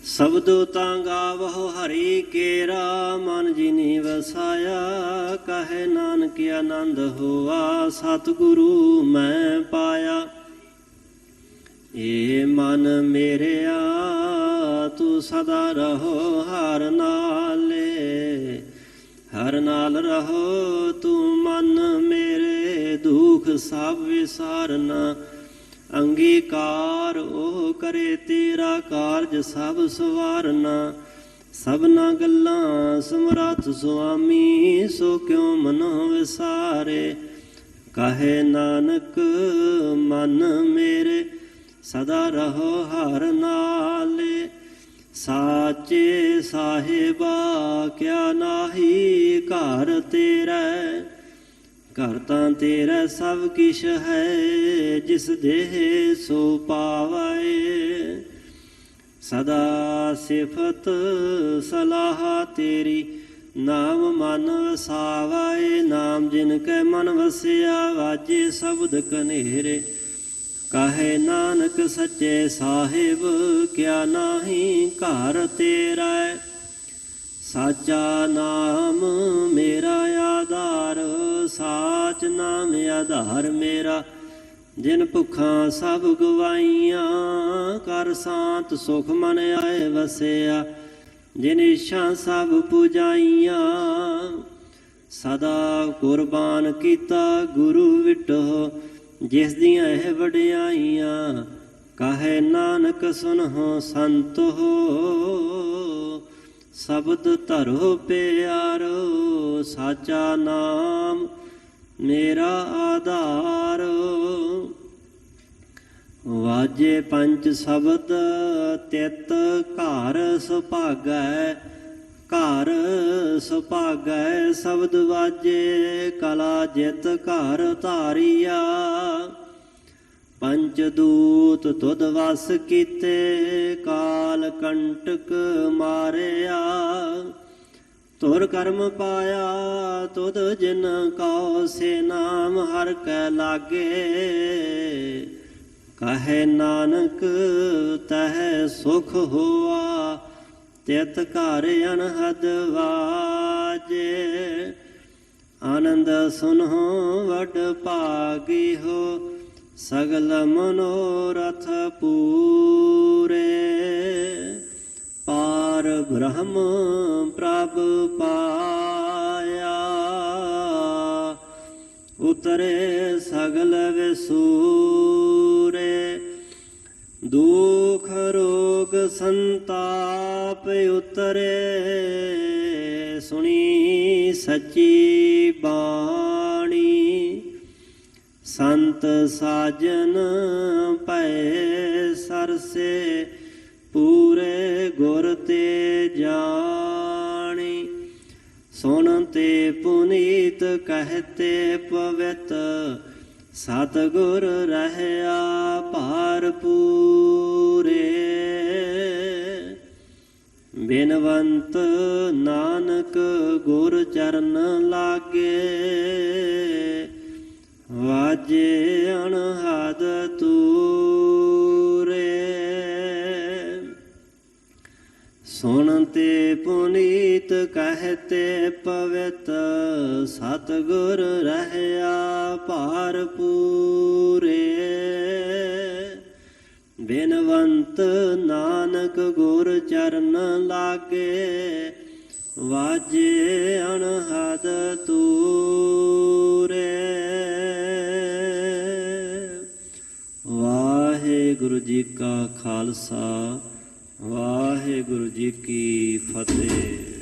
ਸ਼ਬਦੋ ਤਾਂ ਗਾਵਹੁ ਹਰੀ ਕੇਰਾ, ਮਨ ਜਿਨੀ ਵਸਾਇਆ। ਕਹੇ ਨਾਨਕ ਆਨੰਦ ਹੋਆ, ਸਤਿਗੁਰੂ ਮੈਂ ਪਾਇਆ। ਏ ਮਨ ਮੇਰਿਆ ਤੂੰ ਸਦਾ ਰਹੋ ਹਰ ਨਾਲੇ, ਹਰ ਨਾਲ ਰਹੋ ਤੂੰ ਮਨ ਮੇਰੇ। ਦੁਖ ਸਭ ਵਿਸਾਰਨਾ, ਅੰਗੀਕਾਰ ਉਹ ਕਰੇ ਤੇਰਾ ਕਾਰਜ ਸਭ ਸਵਾਰਨਾ। ਸਭਨਾ ਗੱਲਾਂ ਸਮਰੱਥ ਸੁਆਮੀ, ਸੋ ਕਿਉ ਮਨੋ ਵਿਸਾਰੇ। ਕਹੇ ਨਾਨਕ ਮਨ ਮੇਰੇ ਸਦਾ ਰਹੋ ਹਰ ਨਾਲੇ। ਸਾਚੇ ਸਾਹਿਬਾ ਕਿਆ ਨਾਹੀ ਘਰ ਤੇਰਾ, ਘਰ ਤਾਂ ਤੇਰਾ ਸਭ ਕਿਛ ਹੈ। ਜਿਸ ਦੇਹ ਸੋ ਪਾਵੈ, ਸਦਾ ਸਿਫਤ ਸਲਾਹ ਤੇਰੀ। ਨਾਮ ਮਨ ਵਸਾਵੈ, ਨਾਮ ਜਿਨ ਕੈ ਮਨ ਵਸਿਆ। ਵਾਜੇ ਸ਼ਬਦ ਕਨੇਰੇ, ਕਹੇ ਨਾਨਕ ਸੱਚੇ ਸਾਹਿਬ ਕਿਆ ਨਾਹੀ ਘਰ ਤੇਰਾ। ਸਾਚਾ ਨਾਮ ਮੇਰਾ ਆਧਾਰ, ਸਾਚ ਨਾਮ ਆਧਾਰ ਮੇਰਾ। ਜਿਨ ਭੁੱਖਾਂ ਸਭ ਗਵਾਈਆਂ, ਕਰ ਸਾਂਤ ਸੁਖ ਮਨ ਆਏ ਵਸਿਆ। ਜਿਨ ਇੱਛਾ ਸਭ ਪੁਜਾਈਆਂ, ਸਦਾ ਕੁਰਬਾਨ ਕੀਤਾ ਗੁਰੂ ਵਿਟੋ। ਜਿਸ ਦੀਆਂ ਇਹ ਵਡਿਆਈਆਂ, ਕਹੇ ਨਾਨਕ ਸੁਨਹੁ ਸੰਤ ਹੋ। ਸ਼ਬਦ ਧਰੋ ਪਿਆਰੋ, ਸਾਚਾ ਨਾਮ ਮੇਰਾ ਆਧਾਰ। ਵਾਜੇ ਪੰਜ ਸ਼ਬਦ ਤਿਤ ਘਰ ਸੁਭਾਗੈ, ਘਰ ਸੁਭਾਗੈ। ਸ਼ਬਦ ਵਾਜੇ ਕਲਾ ਜਿਤ ਘਰ ਧਾਰੀਆ। ਪੰਚ ਦੂਤ ਤੁਧ ਵਸ ਕੀਤੇ, ਕਾਲ ਕੰਟਕ ਮਾਰਿਆ। ਤੁਰ ਕਰਮ ਪਾਇਆ ਤੁਧ ਜਿਨ ਕਉ, ਸੇ ਨਾਮ ਹਰਿ ਕੈ ਲਾਗੇ। ਕਹੇ ਨਾਨਕ ਤਹਿ ਸੁਖ ਹੋਆ, ਤਿਤ ਘਰ ਅਨਹਦ ਵਾਜੇ। ਆਨੰਦ ਸੁਨਹੁ ਵਡ ਭਾਗੀ ਹੋ, ਸਗਲ ਮਨੋਰਥ ਪੂਰੇ। ਪਾਰ ਬ੍ਰਹਮ ਪ੍ਰਭ ਪਾਇਆ, ਉਤਰੇ ਸਗਲ ਵਿਸੂਰੇ। ਦੁਖ ਰੋਗ ਸੰਤਾਪ ਉਤਰੇ, ਸੁਣੀ ਸੱਚੀ ਬਾਣੀ। ਸੰਤ ਸਾਜਨ ਭਏ ਸਰਸੇ, ਪੂਰੇ ਗੁਰ ਤੇ ਜਾਣੀ। ਸੁਣਤੇ ਪੁਨੀਤ ਕਹਤੇ ਪਵਿੱਤ ਸਤਿਗੁਰ ਰਹਿਆ ਭਰਪੂਰੇ ਬਿਨਵੰਤ ਨਾਨਕ ਗੁਰ ਚਰਨ ਲਾਗੇ ਵਾਜੇ ਅਨਹਦ ਤੂਰੇ ਸੁਣਤੇ ਪੁਨੀਤ ਕਹਤੇ ਪਵਿੱਤ ਸਤਿਗੁਰ ਰਹਿਆ ਭਰਪੂਰੇ ਬਿਨਵੰਤ ਨਾਨਕ ਗੁਰ ਚਰਨ ਲਾਗੇ ਵਾਜੇ ਅਨਹਦ ਤੂਰੇ। ਵਾਹਿਗੁਰੂ ਜੀ ਕਾ ਖਾਲਸਾ ਵਾਹਿਗੁਰੂ ਜੀ ਕੀ ਫਤਿਹ।